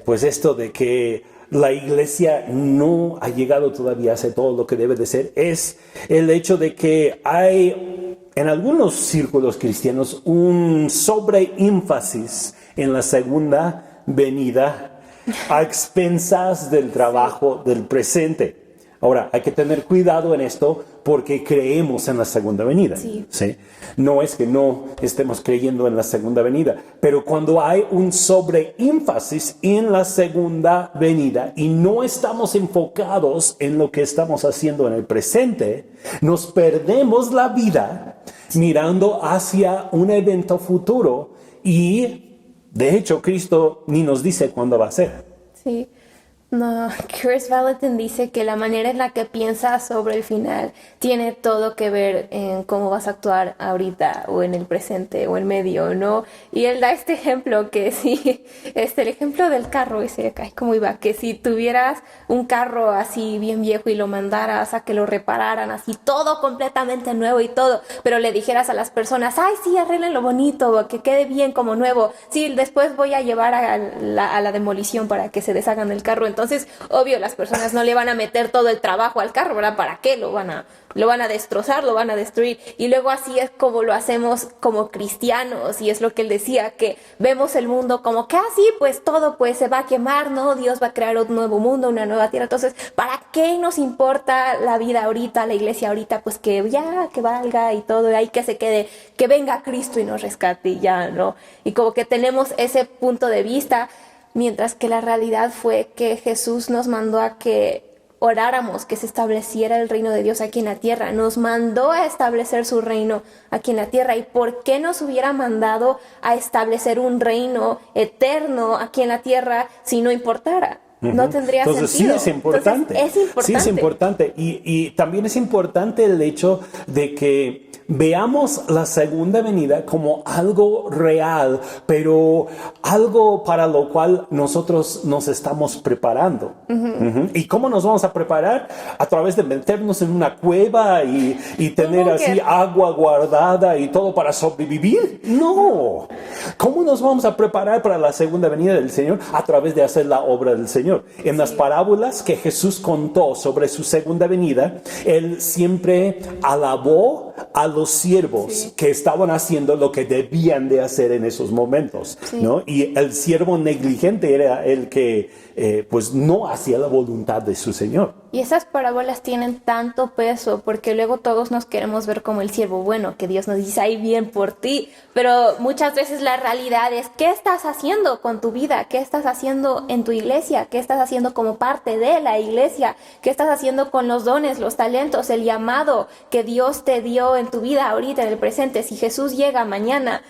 pues esto de que la iglesia no ha llegado todavía a hacer todo lo que debe de ser, es el hecho de que hay en algunos círculos cristianos un sobreénfasis en la segunda venida a expensas del trabajo del presente. Ahora, hay que tener cuidado en esto porque creemos en la segunda venida. Sí. ¿Sí? No es que no estemos creyendo en la segunda venida, pero cuando hay un sobreénfasis en la segunda venida y no estamos enfocados en lo que estamos haciendo en el presente, nos perdemos la vida mirando hacia un evento futuro y, de hecho, Cristo ni nos dice cuándo va a ser. Sí. No, Chris Vallotton dice que la manera en la que piensas sobre el final tiene todo que ver en cómo vas a actuar ahorita o en el presente o en medio, ¿no? Y él da este ejemplo que si, el ejemplo del carro ese, ¿cómo iba? Que si tuvieras un carro así bien viejo y lo mandaras a que lo repararan así todo completamente nuevo y todo, pero le dijeras a las personas, ay, sí, arreglenlo bonito, que quede bien como nuevo, sí, después voy a llevar a la demolición para que se deshagan del carro. Entonces, obvio, las personas no le van a meter todo el trabajo al carro, ¿verdad? ¿Para qué? Lo van a destrozar, lo van a destruir. Y luego así es como lo hacemos como cristianos. Y es lo que él decía, que vemos el mundo como que así, pues todo pues se va a quemar, ¿no? Dios va a crear un nuevo mundo, una nueva tierra. Entonces, ¿para qué nos importa la vida ahorita, la iglesia ahorita? Pues que ya, que valga y todo, y ahí que se quede, que venga Cristo y nos rescate y ya, ¿no? Y como que tenemos ese punto de vista. Mientras que la realidad fue que Jesús nos mandó a que oráramos, que se estableciera el reino de Dios aquí en la tierra. Nos mandó a establecer su reino aquí en la tierra. ¿Y por qué nos hubiera mandado a establecer un reino eterno aquí en la tierra si no importara? No tendría Entonces, sentido. Sí, es importante. Entonces, es importante. Sí, es importante. Y también es importante el hecho de que veamos la segunda venida como algo real, pero algo para lo cual nosotros nos estamos preparando. ¿Y cómo nos vamos a preparar? A través de meternos en una cueva y tener así agua guardada y todo para sobrevivir. No. ¿Cómo nos vamos a preparar para la segunda venida del Señor? A través de hacer la obra del Señor. En las parábolas que Jesús contó sobre su segunda venida, Él siempre alabó a los siervos que estaban haciendo lo que debían de hacer en esos momentos, ¿no? Y el siervo negligente era el que pues no hacía la voluntad de su Señor. Y esas parábolas tienen tanto peso porque luego todos nos queremos ver como el siervo bueno, que Dios nos dice, ay, bien por ti. Pero muchas veces la realidad es, ¿qué estás haciendo con tu vida? ¿Qué estás haciendo en tu iglesia? ¿Qué estás haciendo como parte de la iglesia? ¿Qué estás haciendo con los dones, los talentos, el llamado que Dios te dio en tu vida ahorita, en el presente? Si Jesús llega mañana,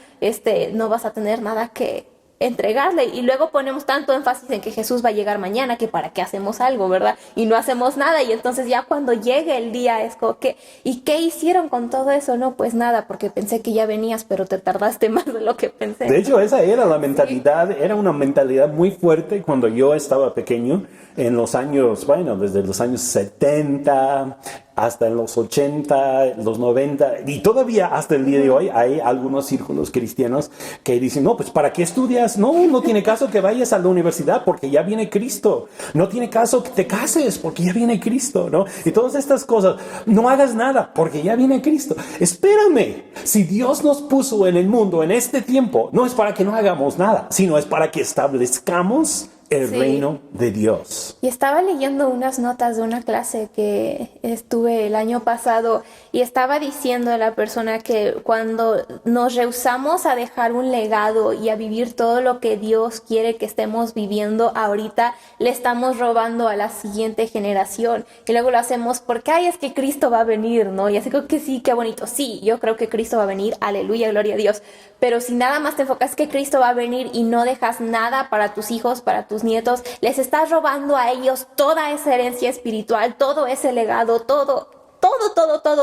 no vas a tener nada que entregarle, y luego ponemos tanto énfasis en que Jesús va a llegar mañana, que para qué hacemos algo, ¿verdad? Y no hacemos nada, y entonces ya cuando llegue el día es como que, ¿y qué hicieron con todo eso? No, pues nada, porque pensé que ya venías, pero te tardaste más de lo que pensé. De hecho, esa era la mentalidad, era una mentalidad muy fuerte cuando yo estaba pequeño, en los años, bueno, desde los años 70 hasta en los 80, los 90, y todavía hasta el día de hoy hay algunos círculos cristianos que dicen, no, pues ¿para qué estudias? No tiene caso que vayas a la universidad porque ya viene Cristo. No tiene caso que te cases porque ya viene Cristo, ¿no? Y todas estas cosas, no hagas nada porque ya viene Cristo. Espérame, si Dios nos puso en el mundo en este tiempo, no es para que no hagamos nada, sino es para que establezcamos el reino de Dios. Y estaba leyendo unas notas de una clase que estuve el año pasado y estaba diciendo a la persona que cuando nos rehusamos a dejar un legado y a vivir todo lo que Dios quiere que estemos viviendo ahorita, le estamos robando a la siguiente generación. Y luego lo hacemos porque, ay, es que Cristo va a venir, ¿no? Y así como que sí, qué bonito. Sí, yo creo que Cristo va a venir, aleluya, gloria a Dios. Pero si nada más te enfocas que Cristo va a venir y no dejas nada para tus hijos, para tus nietos, les estás robando a ellos toda esa herencia espiritual, todo ese legado, todo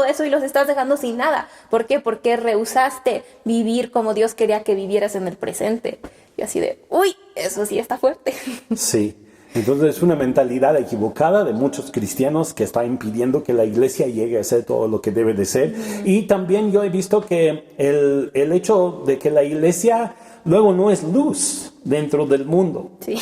eso, y los estás dejando sin nada. ¿Por qué? Porque rehusaste vivir como Dios quería que vivieras en el presente. Y así de, uy, eso sí está fuerte. Sí. Entonces es una mentalidad equivocada de muchos cristianos que está impidiendo que la iglesia llegue a ser todo lo que debe de ser. Y también yo he visto que el hecho de que la iglesia luego no es luz dentro del mundo. Sí.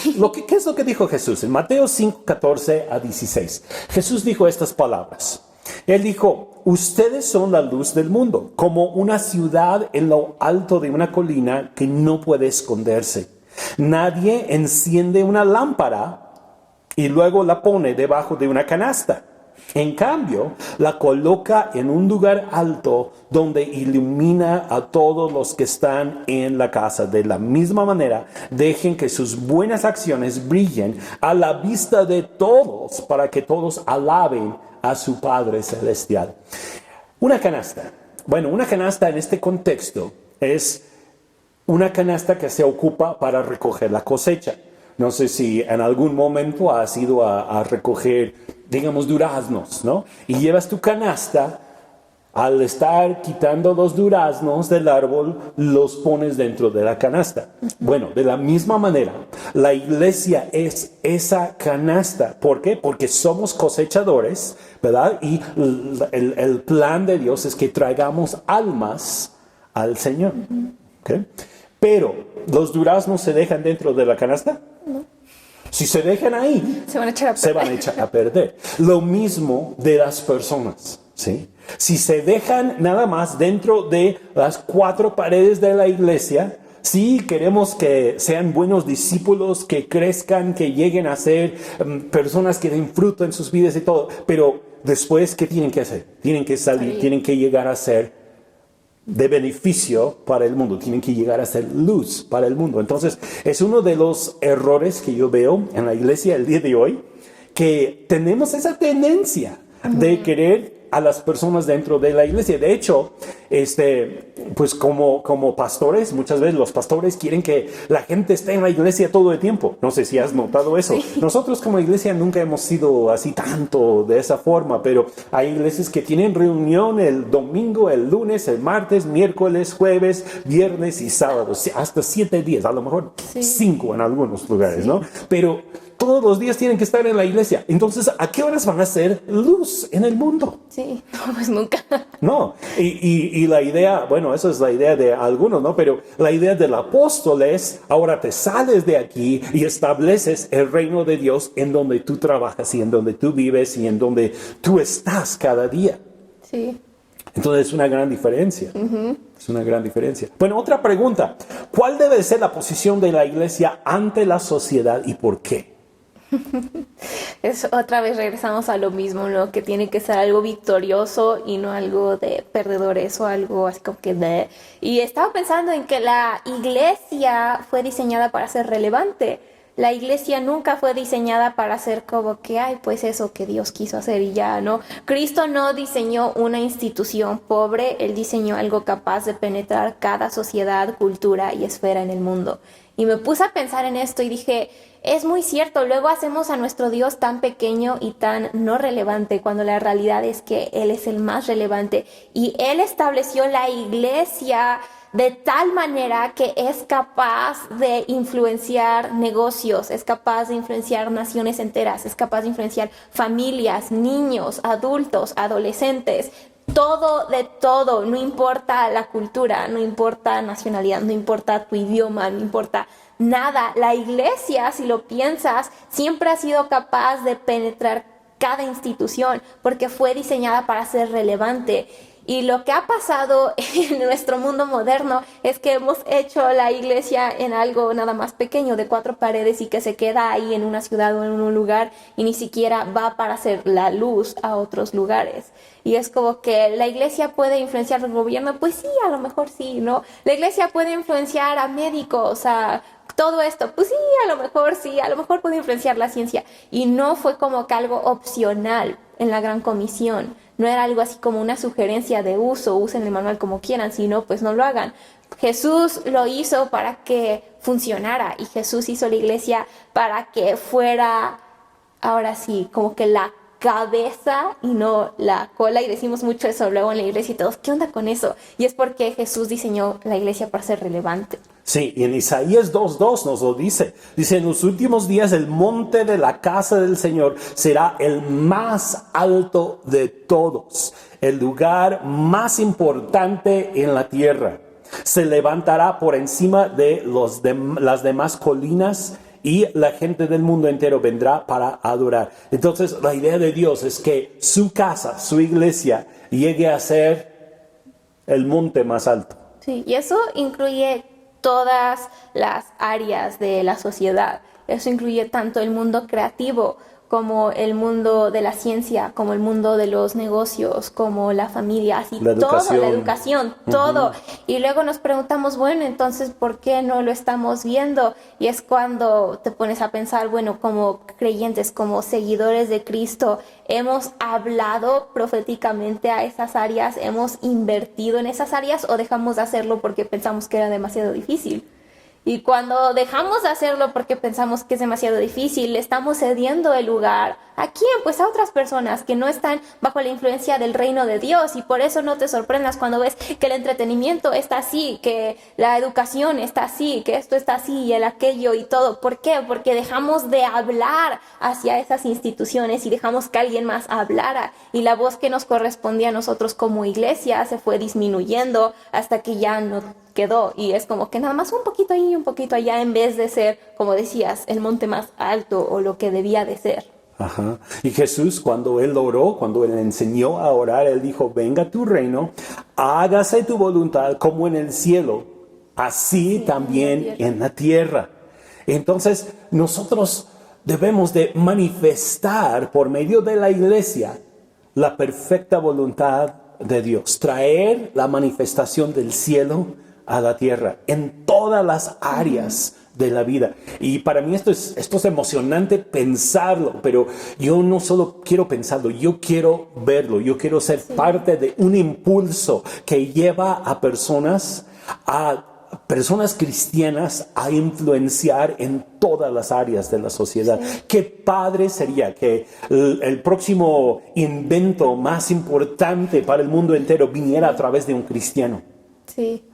¿Qué es lo que dijo Jesús? En Mateo 5, 14 a 16. Jesús dijo estas palabras. Él dijo, ustedes son la luz del mundo, como una ciudad en lo alto de una colina que no puede esconderse. Nadie enciende una lámpara y luego la pone debajo de una canasta. En cambio, la coloca en un lugar alto donde ilumina a todos los que están en la casa. De la misma manera, dejen que sus buenas acciones brillen a la vista de todos para que todos alaben a su Padre Celestial. Una canasta. Bueno, una canasta en este contexto es una canasta que se ocupa para recoger la cosecha. No sé si en algún momento has ido a recoger, digamos, duraznos, ¿no? Y llevas tu canasta, al estar quitando los duraznos del árbol, los pones dentro de la canasta. Bueno, de la misma manera, la iglesia es esa canasta. ¿Por qué? Porque somos cosechadores, ¿verdad? Y el plan de Dios es que traigamos almas al Señor. ¿Okay? Pero, ¿los duraznos se dejan dentro de la canasta? No. Si se dejan ahí, se van a echar a perder. Se van a echar a perder. Lo mismo de las personas, ¿sí? Si se dejan nada más dentro de las 4 paredes de la iglesia, sí, queremos que sean buenos discípulos, que crezcan, que lleguen a ser personas que den fruto en sus vidas y todo. Pero después, ¿qué tienen que hacer? Tienen que salir, tienen que llegar a ser de beneficio para el mundo, tienen que llegar a ser luz para el mundo. Entonces, es uno de los errores que yo veo en la iglesia el día de hoy, que tenemos esa tendencia de querer a las personas dentro de la iglesia. De hecho, pues como pastores, muchas veces los pastores quieren que la gente esté en la iglesia todo el tiempo. No sé si has notado eso. Sí. Nosotros como iglesia nunca hemos sido así tanto de esa forma, pero hay iglesias que tienen reunión el domingo, el lunes, el martes, miércoles, jueves, viernes y sábado, hasta 7 días, a lo mejor 5 en algunos lugares, ¿no? Pero todos los días tienen que estar en la iglesia. Entonces, ¿a qué horas van a ser luz en el mundo? Sí, no, pues nunca. No, y la idea, bueno, eso es la idea de algunos, ¿no? Pero la idea del apóstol es, ahora te sales de aquí y estableces el reino de Dios en donde tú trabajas y en donde tú vives y en donde tú estás cada día. Sí. Entonces es una gran diferencia. Es una gran diferencia. Bueno, otra pregunta. ¿Cuál debe ser la posición de la iglesia ante la sociedad y por qué? Otra vez regresamos a lo mismo, ¿no? Que tiene que ser algo victorioso y no algo de perdedores o algo así como que de... Y estaba pensando en que la iglesia fue diseñada para ser relevante. La iglesia nunca fue diseñada para ser como que, ay, pues eso que Dios quiso hacer y ya, ¿no? Cristo no diseñó una institución pobre, Él diseñó algo capaz de penetrar cada sociedad, cultura y esfera en el mundo. Y me puse a pensar en esto y dije, es muy cierto, luego hacemos a nuestro Dios tan pequeño y tan no relevante, cuando la realidad es que Él es el más relevante. Y Él estableció la iglesia de tal manera que es capaz de influenciar negocios, es capaz de influenciar naciones enteras, es capaz de influenciar familias, niños, adultos, adolescentes, todo de todo, no importa la cultura, no importa nacionalidad, no importa tu idioma, no importa nada. La iglesia, si lo piensas, siempre ha sido capaz de penetrar cada institución porque fue diseñada para ser relevante. Y lo que ha pasado en nuestro mundo moderno es que hemos hecho la iglesia en algo nada más pequeño, de 4 paredes, y que se queda ahí en una ciudad o en un lugar y ni siquiera va para hacer la luz a otros lugares. Y es como que la iglesia puede influenciar al gobierno, pues sí, a lo mejor sí, ¿no? La iglesia puede influenciar a médicos, a todo esto, pues sí, a lo mejor puede influenciar la ciencia. Y no fue como que algo opcional en la Gran Comisión. No era algo así como una sugerencia de usen el manual como quieran, sino pues no lo hagan. Jesús lo hizo para que funcionara y Jesús hizo la iglesia para que fuera, ahora sí, como que la cabeza y no la cola, y decimos mucho eso luego en la iglesia y todos, ¿qué onda con eso? Y es porque Jesús diseñó la iglesia para ser relevante. Sí, y en Isaías 2:2 nos lo dice. Dice, en los últimos días el monte de la casa del Señor será el más alto de todos, el lugar más importante en la tierra. Se levantará por encima de las demás colinas y la gente del mundo entero vendrá para adorar. Entonces, la idea de Dios es que su casa, su iglesia, llegue a ser el monte más alto. Sí, y eso incluye todas las áreas de la sociedad. Eso incluye tanto el mundo creativo como el mundo de la ciencia, como el mundo de los negocios, como la familia, así la educación, todo. Y luego nos preguntamos, bueno, entonces, ¿por qué no lo estamos viendo? Y es cuando te pones a pensar, bueno, como creyentes, como seguidores de Cristo, ¿hemos hablado proféticamente a esas áreas? ¿Hemos invertido en esas áreas o dejamos de hacerlo porque pensamos que era demasiado difícil? Y cuando dejamos de hacerlo porque pensamos que es demasiado difícil, le estamos cediendo el lugar. ¿A quién? Pues a otras personas que no están bajo la influencia del reino de Dios. Y por eso no te sorprendas cuando ves que el entretenimiento está así, que la educación está así, que esto está así y el aquello y todo. ¿Por qué? Porque dejamos de hablar hacia esas instituciones y dejamos que alguien más hablara. Y la voz que nos correspondía a nosotros como iglesia se fue disminuyendo hasta que ya no quedó. Y es como que nada más un poquito ahí y un poquito allá, en vez de ser, como decías, el monte más alto o lo que debía de ser. Ajá. Y Jesús, cuando Él oró, cuando Él enseñó a orar, Él dijo, venga tu reino, hágase tu voluntad como en el cielo, así también en la tierra. Entonces, nosotros debemos de manifestar por medio de la iglesia la perfecta voluntad de Dios, traer la manifestación del cielo a la tierra en todas las áreas de la vida. Y para mí esto es emocionante pensarlo, pero yo no solo quiero pensarlo, yo quiero verlo, yo quiero ser parte de un impulso que lleva a personas cristianas a influenciar en todas las áreas de la sociedad. Sí. Qué padre sería que el próximo invento más importante para el mundo entero viniera a través de un cristiano. Sí.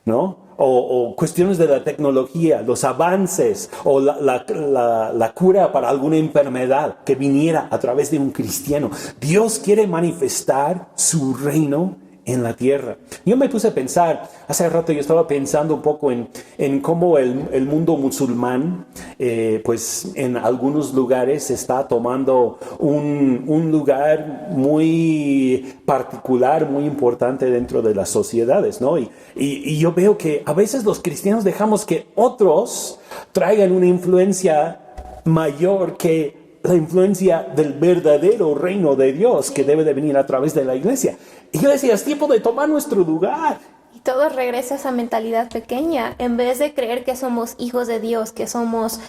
¿No? O cuestiones de la tecnología, los avances o la cura para alguna enfermedad que viniera a través de un cristiano. Dios quiere manifestar su reino en la tierra. Yo me puse a pensar, hace rato yo estaba pensando un poco en cómo el mundo musulmán, pues en algunos lugares está tomando un lugar muy particular, muy importante dentro de las sociedades, ¿no? Y yo veo que a veces los cristianos dejamos que otros traigan una influencia mayor que la influencia del verdadero reino de Dios que debe de venir a través de la iglesia. Iglesia, es tiempo de tomar nuestro lugar. Y todo regresa a esa mentalidad pequeña. En vez de creer que somos hijos de Dios, que somos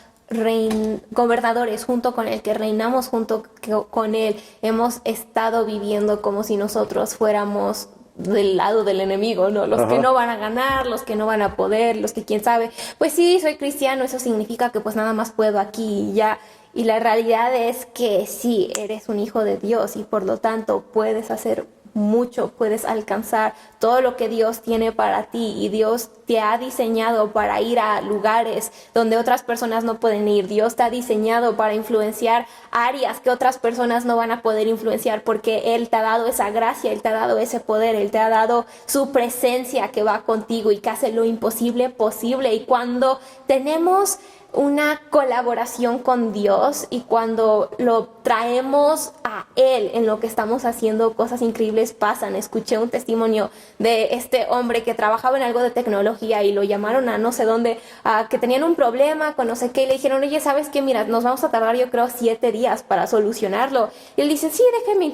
gobernadores junto con Él, que reinamos junto con Él, hemos estado viviendo como si nosotros fuéramos del lado del enemigo, ¿no? Los que no van a ganar, los que no van a poder, los que quién sabe. Pues sí, soy cristiano, eso significa que pues nada más puedo aquí y ya. Y la realidad es que sí, eres un hijo de Dios y por lo tanto puedes hacer mucho, puedes alcanzar todo lo que Dios tiene para ti y Dios te ha diseñado para ir a lugares donde otras personas no pueden ir. Dios te ha diseñado para influenciar áreas que otras personas no van a poder influenciar porque Él te ha dado esa gracia, Él te ha dado ese poder, Él te ha dado su presencia que va contigo y que hace lo imposible posible. Y cuando tenemos una colaboración con Dios y cuando lo traemos a Él en lo que estamos haciendo, cosas increíbles pasan. Escuché un testimonio de este hombre que trabajaba en algo de tecnología y lo llamaron a no sé dónde, que tenían un problema con no sé qué y le dijeron, oye, ¿sabes qué? Mira, nos vamos a tardar yo creo 7 días para solucionarlo. Y él dice, sí, déjenme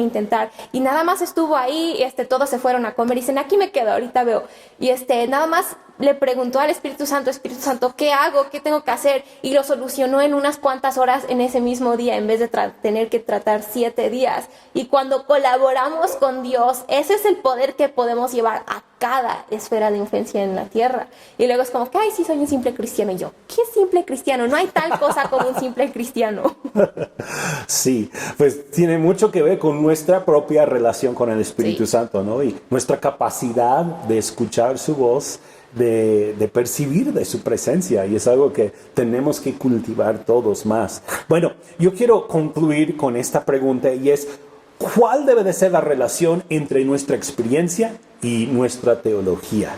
intentar. Y nada más estuvo ahí, todos se fueron a comer y dicen, aquí me quedo, ahorita veo. Y nada más le preguntó al Espíritu Santo, ¿qué hago? ¿Qué tengo que hacer? Y lo solucionó en unas cuantas horas en ese mismo día, en vez de tener que tratar 7 días. Y cuando colaboramos con Dios, ese es el poder que podemos llevar a cada esfera de influencia en la tierra. Y luego es como que, ay, sí, soy un simple cristiano. Y yo, ¿qué simple cristiano? No hay tal cosa como un simple cristiano. Sí, pues tiene mucho que ver con nuestra propia relación con el Espíritu Santo, ¿no? Y nuestra capacidad de escuchar su voz, de percibir de su presencia, y es algo que tenemos que cultivar todos más. Bueno, yo quiero concluir con esta pregunta y es, ¿cuál debe de ser la relación entre nuestra experiencia y nuestra teología?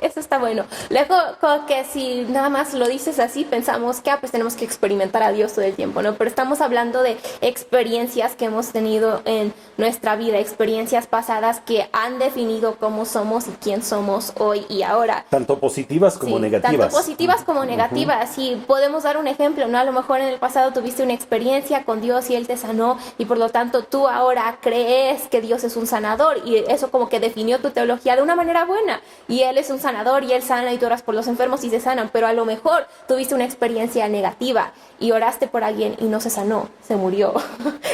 Eso está bueno. Luego, como que si nada más lo dices así, pensamos que pues tenemos que experimentar a Dios todo el tiempo, ¿no? Pero estamos hablando de experiencias que hemos tenido en nuestra vida, experiencias pasadas que han definido cómo somos y quién somos hoy y ahora. Tanto positivas como negativas. Tanto positivas como negativas. Sí, podemos dar un ejemplo, ¿no? A lo mejor en el pasado tuviste una experiencia con Dios y Él te sanó y por lo tanto tú ahora crees que Dios es un sanador y eso como que definió tu teología de una manera buena y Él es un sanador y Él sana y tú oras por los enfermos y se sanan, pero a lo mejor tuviste una experiencia negativa y oraste por alguien y no se sanó, se murió.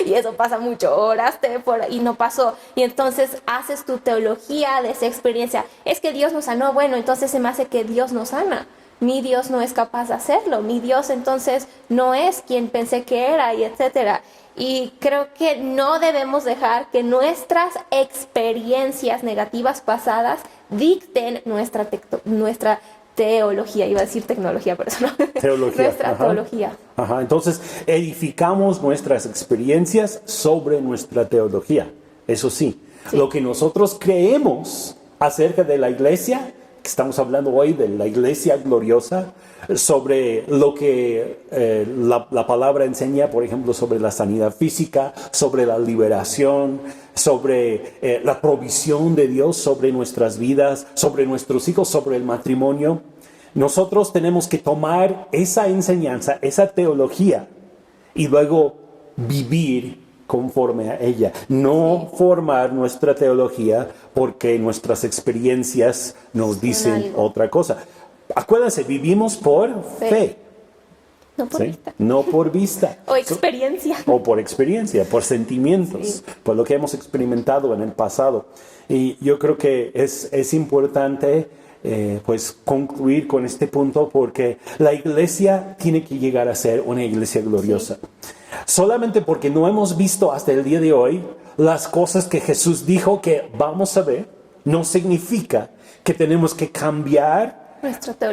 Y eso pasa mucho, oraste y no pasó. Y entonces haces tu teología de esa experiencia. Es que Dios nos sanó, bueno, entonces se me hace que Dios nos sana. Mi Dios no es capaz de hacerlo, mi Dios entonces no es quien pensé que era y etcétera. Y creo que no debemos dejar que nuestras experiencias negativas pasadas dicten nuestra teología. Iba a decir tecnología, pero eso no. Teología. Nuestra teología. Ajá. Entonces, edificamos nuestras experiencias sobre nuestra teología. Eso sí, lo que nosotros creemos acerca de la iglesia, que estamos hablando hoy de la iglesia gloriosa, sobre lo que la palabra enseña, por ejemplo, sobre la sanidad física, sobre la liberación, sobre la provisión de Dios sobre nuestras vidas, sobre nuestros hijos, sobre el matrimonio. Nosotros tenemos que tomar esa enseñanza, esa teología, y luego vivir conforme a ella. No formar nuestra teología porque nuestras experiencias nos dicen otra cosa. Acuérdense, vivimos por fe. No por vista. No por vista. O experiencia. O por experiencia, por sentimientos, por lo que hemos experimentado en el pasado. Y yo creo que es importante pues concluir con este punto porque la iglesia tiene que llegar a ser una iglesia gloriosa. Solamente porque no hemos visto hasta el día de hoy las cosas que Jesús dijo que vamos a ver, no significa que tenemos que cambiar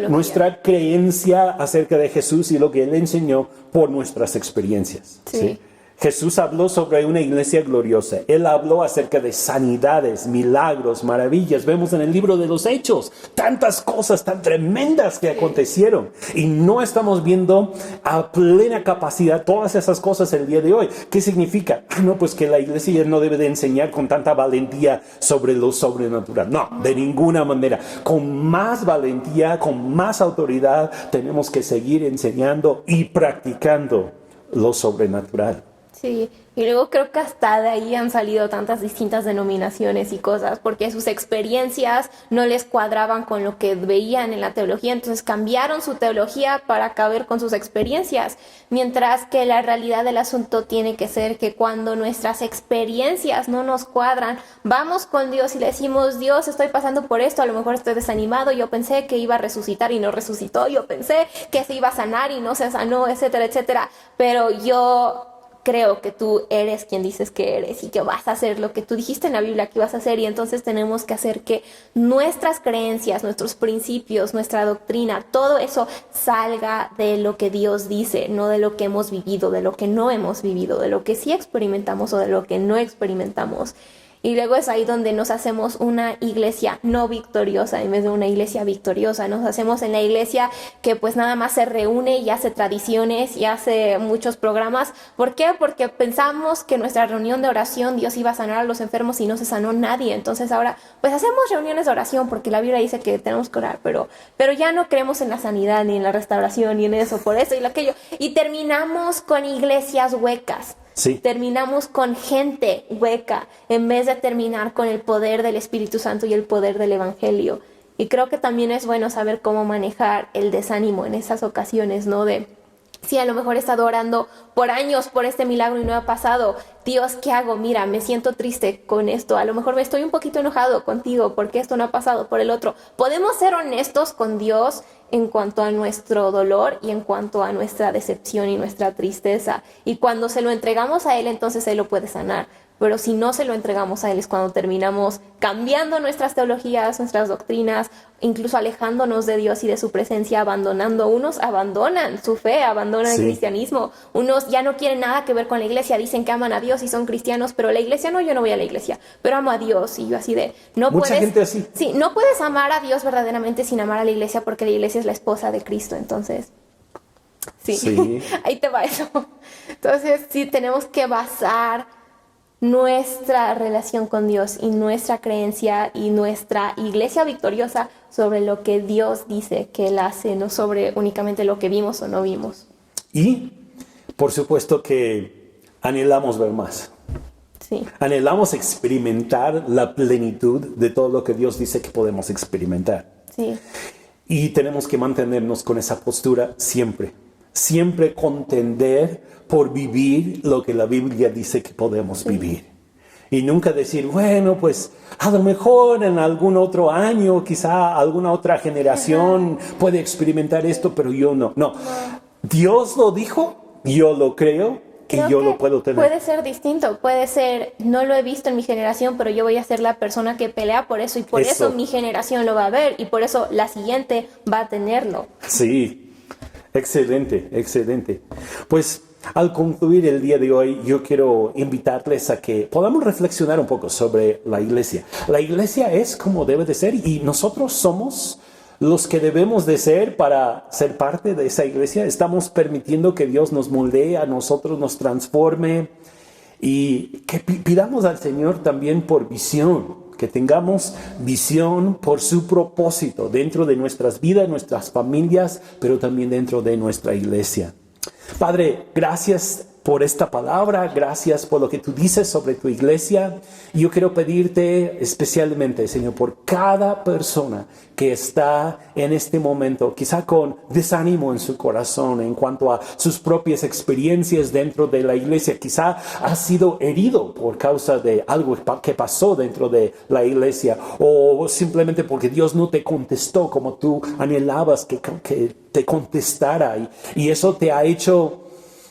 nuestra creencia acerca de Jesús y lo que Él enseñó por nuestras experiencias. ¿Sí? Jesús habló sobre una iglesia gloriosa. Él habló acerca de sanidades, milagros, maravillas. Vemos en el libro de los Hechos tantas cosas tan tremendas que acontecieron. Y no estamos viendo a plena capacidad todas esas cosas el día de hoy. ¿Qué significa? No, pues que la iglesia no debe de enseñar con tanta valentía sobre lo sobrenatural. No, de ninguna manera. Con más valentía, con más autoridad, tenemos que seguir enseñando y practicando lo sobrenatural. Sí, y luego creo que hasta de ahí han salido tantas distintas denominaciones y cosas, porque sus experiencias no les cuadraban con lo que veían en la teología, entonces cambiaron su teología para caber con sus experiencias, mientras que la realidad del asunto tiene que ser que cuando nuestras experiencias no nos cuadran, vamos con Dios y le decimos, Dios, estoy pasando por esto, a lo mejor estoy desanimado, yo pensé que iba a resucitar y no resucitó, yo pensé que se iba a sanar y no se sanó, etcétera, etcétera, pero yo creo que tú eres quien dices que eres y que vas a hacer lo que tú dijiste en la Biblia que ibas a hacer, y entonces tenemos que hacer que nuestras creencias, nuestros principios, nuestra doctrina, todo eso salga de lo que Dios dice, no de lo que hemos vivido, de lo que no hemos vivido, de lo que sí experimentamos o de lo que no experimentamos. Y luego es ahí donde nos hacemos una iglesia no victoriosa en vez de una iglesia victoriosa. Nos hacemos en la iglesia que pues nada más se reúne y hace tradiciones y hace muchos programas. ¿Por qué? Porque pensamos que en nuestra reunión de oración Dios iba a sanar a los enfermos y no se sanó nadie. Entonces ahora pues hacemos reuniones de oración porque la Biblia dice que tenemos que orar, pero ya no creemos en la sanidad ni en la restauración ni en eso, por eso y aquello. Y terminamos con iglesias huecas. Sí. Terminamos con gente hueca en vez de terminar con el poder del Espíritu Santo y el poder del Evangelio. Y creo que también es bueno saber cómo manejar el desánimo en esas ocasiones, ¿no? De, sí, a lo mejor he estado orando por años por este milagro y no ha pasado. Dios, ¿qué hago? Mira, me siento triste con esto. A lo mejor me estoy un poquito enojado contigo porque esto no ha pasado por el otro. Podemos ser honestos con Dios en cuanto a nuestro dolor y en cuanto a nuestra decepción y nuestra tristeza. Y cuando se lo entregamos a Él, entonces Él lo puede sanar. Pero si no se lo entregamos a Él es cuando terminamos cambiando nuestras teologías, nuestras doctrinas, incluso alejándonos de Dios y de su presencia, abandonando. Unos abandonan su fe, abandonan el cristianismo. Unos ya no quieren nada que ver con la iglesia, dicen que aman a Dios y son cristianos, pero la iglesia no, yo no voy a la iglesia, pero amo a Dios. Y yo así de, no Mucha puedes, gente así. Sí, no puedes amar a Dios verdaderamente sin amar a la iglesia, porque la iglesia es la esposa de Cristo, entonces... Sí. Ahí te va eso. Entonces, sí, tenemos que basar nuestra relación con Dios y nuestra creencia y nuestra iglesia victoriosa sobre lo que Dios dice que Él hace, no sobre únicamente lo que vimos o no vimos. Y, por supuesto que anhelamos ver más. Sí. Anhelamos experimentar la plenitud de todo lo que Dios dice que podemos experimentar. Sí. Y tenemos que mantenernos con esa postura siempre. Siempre contender por vivir lo que la Biblia dice que podemos vivir. Y nunca decir, bueno, pues a lo mejor en algún otro año, quizá alguna otra generación puede experimentar esto, pero yo no. No. Dios lo dijo, yo lo creo y yo lo puedo tener. Puede ser distinto, puede ser, no lo he visto en mi generación, pero yo voy a ser la persona que pelea por eso y por eso mi generación lo va a ver y por eso la siguiente va a tenerlo. Sí. Excelente, excelente. Pues al concluir el día de hoy, yo quiero invitarles a que podamos reflexionar un poco sobre la iglesia. La iglesia es como debe de ser y nosotros somos los que debemos de ser para ser parte de esa iglesia. Estamos permitiendo que Dios nos moldee a nosotros, nos transforme y que pidamos al Señor también por visión. Que tengamos visión por su propósito dentro de nuestras vidas, nuestras familias, pero también dentro de nuestra iglesia. Padre, gracias por esta palabra, gracias por lo que tú dices sobre tu iglesia. Y yo quiero pedirte especialmente, Señor, por cada persona que está en este momento, quizá con desánimo en su corazón en cuanto a sus propias experiencias dentro de la iglesia. Quizá ha sido herido por causa de algo que pasó dentro de la iglesia o simplemente porque Dios no te contestó como tú anhelabas que te contestara y eso te ha hecho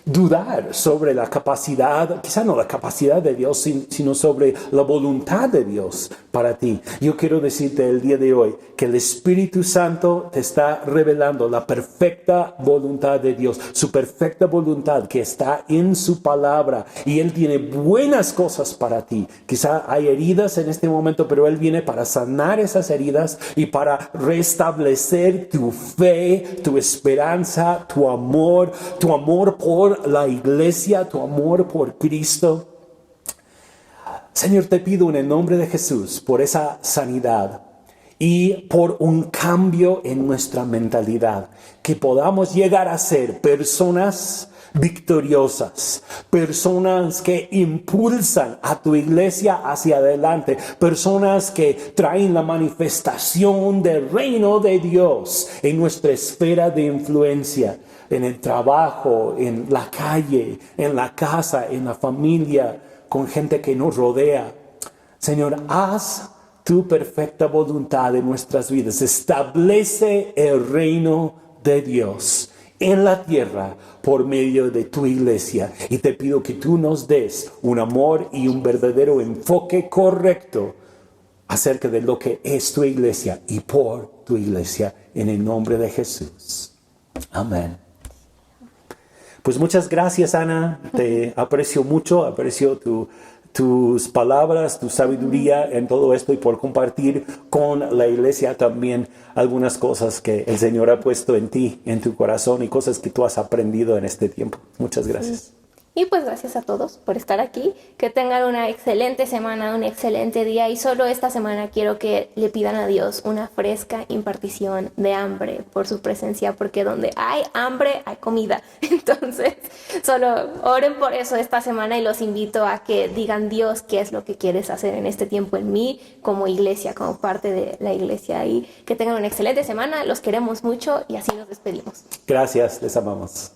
dudar sobre la capacidad, quizá no la capacidad de Dios, sino sobre la voluntad de Dios para ti. Yo quiero decirte el día de hoy que el Espíritu Santo te está revelando la perfecta voluntad de Dios, su perfecta voluntad que está en su palabra, y Él tiene buenas cosas para ti. Quizá hay heridas en este momento, pero Él viene para sanar esas heridas y para restablecer tu fe, tu esperanza, tu amor por la iglesia, tu amor por Cristo. Señor, te pido en el nombre de Jesús por esa sanidad y por un cambio en nuestra mentalidad, que podamos llegar a ser personas victoriosas, personas que impulsan a tu iglesia hacia adelante, personas que traen la manifestación del reino de Dios en nuestra esfera de influencia, en el trabajo, en la calle, en la casa, en la familia, con gente que nos rodea. Señor, haz tu perfecta voluntad en nuestras vidas. Establece el reino de Dios en la tierra por medio de tu iglesia. Y te pido que tú nos des un amor y un verdadero enfoque correcto acerca de lo que es tu iglesia y por tu iglesia, en el nombre de Jesús. Amén. Pues muchas gracias, Ana. Te aprecio mucho, aprecio tus palabras, tu sabiduría en todo esto, y por compartir con la iglesia también algunas cosas que el Señor ha puesto en ti, en tu corazón, y cosas que tú has aprendido en este tiempo. Muchas gracias. Y pues gracias a todos por estar aquí, que tengan una excelente semana, un excelente día, y solo esta semana quiero que le pidan a Dios una fresca impartición de hambre por su presencia, porque donde hay hambre hay comida. Entonces solo oren por eso esta semana, y los invito a que digan: Dios, ¿qué es lo que quieres hacer en este tiempo en mí como iglesia, como parte de la iglesia? Y que tengan una excelente semana, los queremos mucho y así nos despedimos. Gracias, les amamos.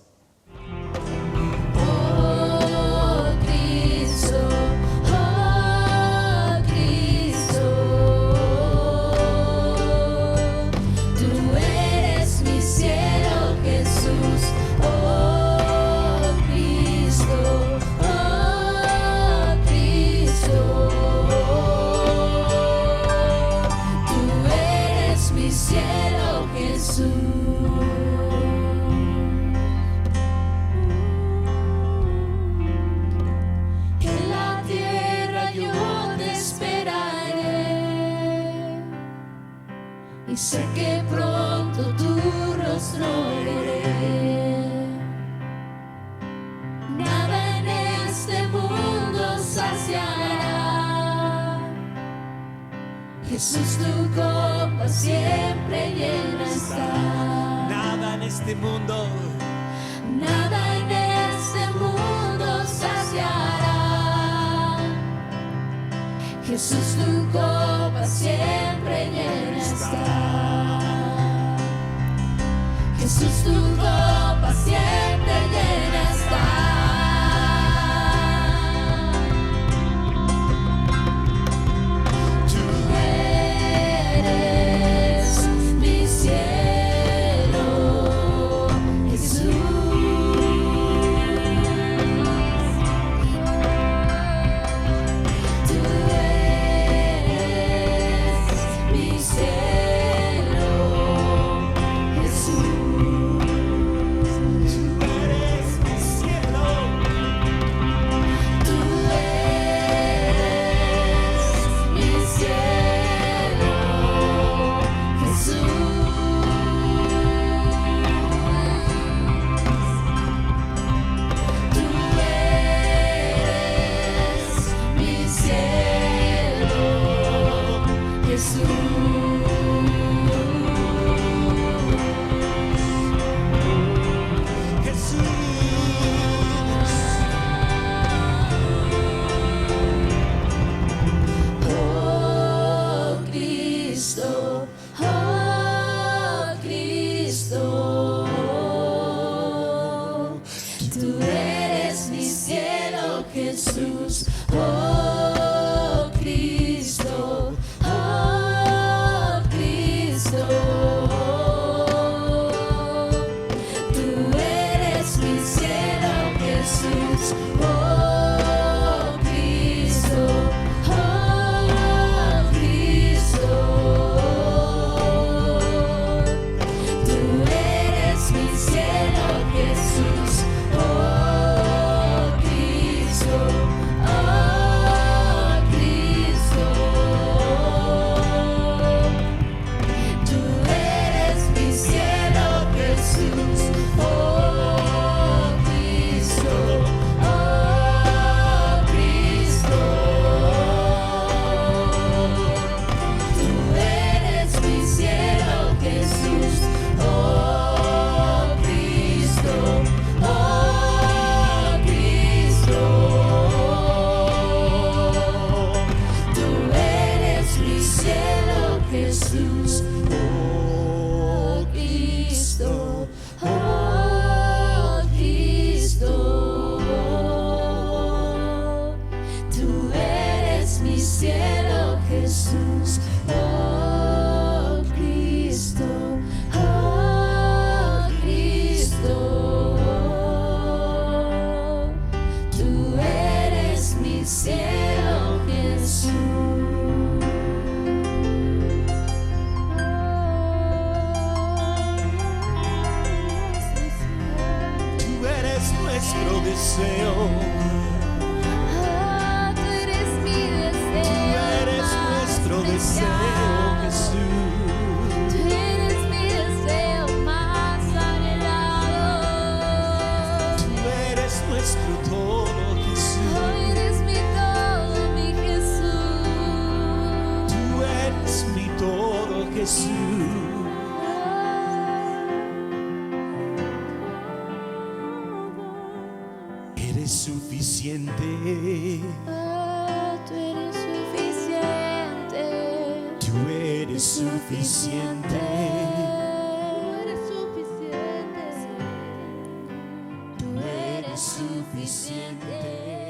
Sé que pronto tu rostro veré. Nada en este mundo saciará. Jesús, tu copa siempre llena está. Nada en este mundo, nada en este mundo saciará. Jesús, tu copa siempre llena está. Jesús, tu copa siempre llena está. Tú eres mi cielo, Jesús. Tú eres mi cielo, Jesús. Jesús. Oh Cristo, oh Cristo. Tú eres mi cielo, Jesús. Oh Cristo, oh Cristo. Tú eres mi cielo, Jesús. Tú eres nuestro deseo. Tú eres mi deseo. Tú eres nuestro deseo, Jesús. Tú eres mi deseo más anhelado. Tú eres nuestro todo, Jesús. Eres mi todo, mi Jesús. Tú eres mi todo, Jesús. Eres suficiente. Tú eres suficiente. Tú eres suficiente. Tú eres suficiente. Tú eres suficiente.